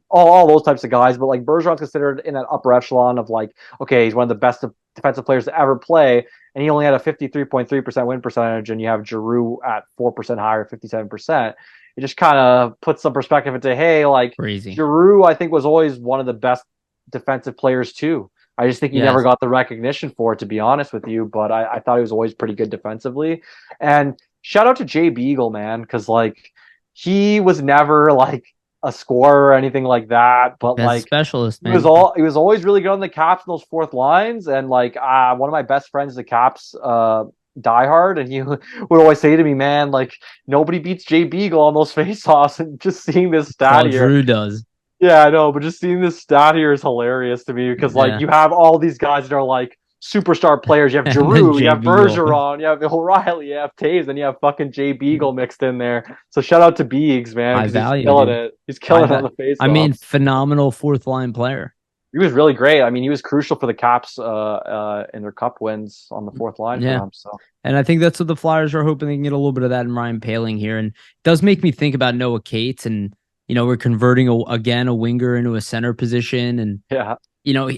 all those types of guys. But like Bergeron's considered in that upper echelon of like, okay, he's one of the best defensive players to ever play, and he only had a 53.3% win percentage, and you have Giroux at 4% higher, 57%. It just kind of puts some perspective into, hey, like crazy. Giroux, I think, was always one of the best defensive players too. I just think he never got the recognition for it, to be honest with you. But I thought he was always pretty good defensively. And shout out to Jay Beagle, man, because like he was never like a scorer or anything like that. But that's like specialist, man. He was always really good on the Caps in those fourth lines. And like one of my best friends, the Caps diehard, and he would always say to me, man, like nobody beats Jay Beagle on those faceoffs. And just seeing this stat here, Giroux does. Yeah, I know, but just seeing this stat here is hilarious to me because, like, you have all these guys that are, like, superstar players. You have Giroux, you have Bergeron, you have O'Reilly, you have Toews, and you have fucking Jay Beagle mixed in there. So shout out to Beegs, man. He's killing it. He's killing it on the face. I mean, phenomenal fourth-line player. He was really great. I mean, he was crucial for the Caps in their cup wins on the fourth line for them. So. And I think that's what the Flyers are hoping they can get a little bit of that in Ryan Poehling here. And it does make me think about Noah Cates and we're converting a winger into a center position. And,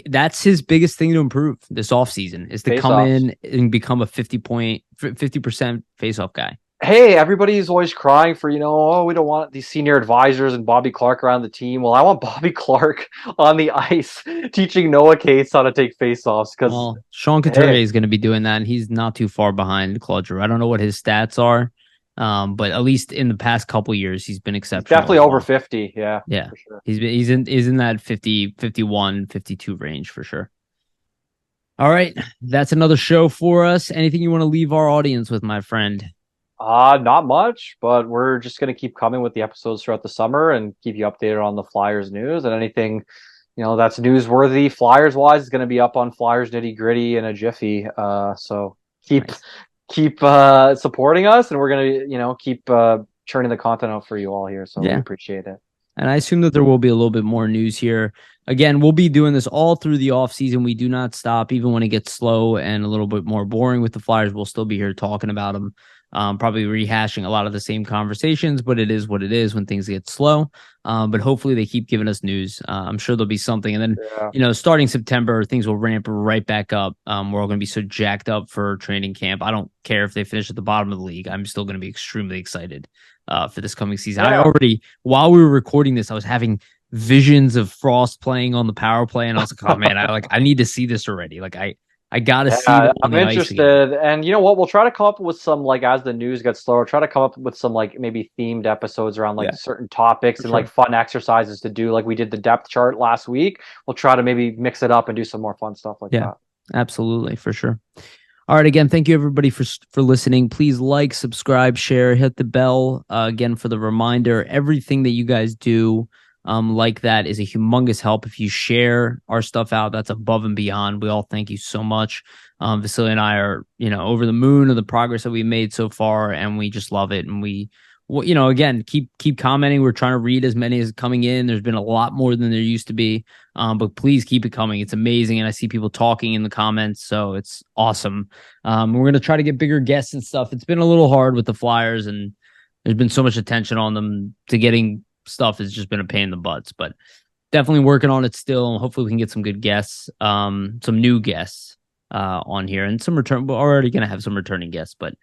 that's his biggest thing to improve this offseason is to come in and become a 50% faceoff guy. Hey, everybody's always crying for, we don't want these senior advisors and Bobby Clark around the team. Well, I want Bobby Clark on the ice teaching Noah Cates how to take faceoffs. Because Sean Couturier is going to be doing that, and he's not too far behind Claude Giroux. I don't know what his stats are. But at least in the past couple of years, he's been exceptional. Definitely over 50. Yeah. For sure. He's in that 50, 51, 52 range for sure. All right. That's another show for us. Anything you want to leave our audience with, my friend? Not much, but we're just going to keep coming with the episodes throughout the summer and keep you updated on the Flyers news and anything that's newsworthy. Flyers wise, it's going to be up on Flyers Nitty Gritty in a jiffy. So keep Nice. keep supporting us, and we're going to keep churning the content out for you all here. So we Yeah. appreciate it. And I assume that there will be a little bit more news here. Again, we'll be doing this all through the offseason. We do not stop. Even when it gets slow and a little bit more boring with the Flyers, we'll still be here talking about them. Probably rehashing a lot of the same conversations, but it is what it is when things get slow. But hopefully they keep giving us news. I'm sure there'll be something. And then, starting September, things will ramp right back up. We're all going to be so jacked up for training camp. I don't care if they finish at the bottom of the league. I'm still going to be extremely excited for this coming season. I already, while we were recording this, I was having visions of Frost playing on the power play, and I was like, oh man, I need to see this already. Like I gotta see them on the ice again. And you know what? We'll try to come up with some, as the news gets slower, try to come up with some maybe themed episodes around certain topics and fun exercises to do, like we did the depth chart last week. We'll try to maybe mix it up and do some more fun stuff like that. Absolutely, for sure. All right, again, thank you everybody for listening. Please like, subscribe, share, hit the bell again for the reminder. Everything that you guys do like that is a humongous help. If you share our stuff out, that's above and beyond. We all thank you so much. Vasily and I are, over the moon of the progress that we've made so far, and we just love it. And we, again, keep commenting. We're trying to read as many as coming in. There's been a lot more than there used to be, but please keep it coming. It's amazing, and I see people talking in the comments, so it's awesome. We're gonna try to get bigger guests and stuff. It's been a little hard with the Flyers, and there's been so much attention on them. To getting stuff has just been a pain in the butts, but definitely working on it still. Hopefully we can get some good guests, some new guests on here, and some return. We're already going to have some returning guests, but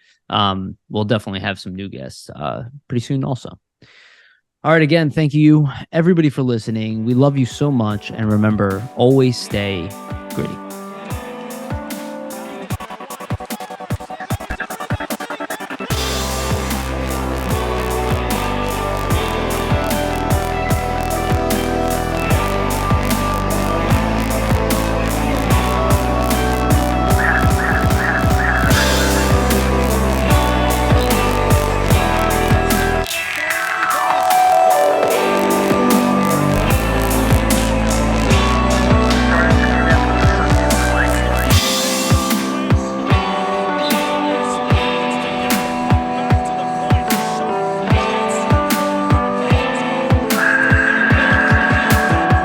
we'll definitely have some new guests pretty soon also. All right, again, thank you everybody for listening. We love you so much, and remember, always stay gritty.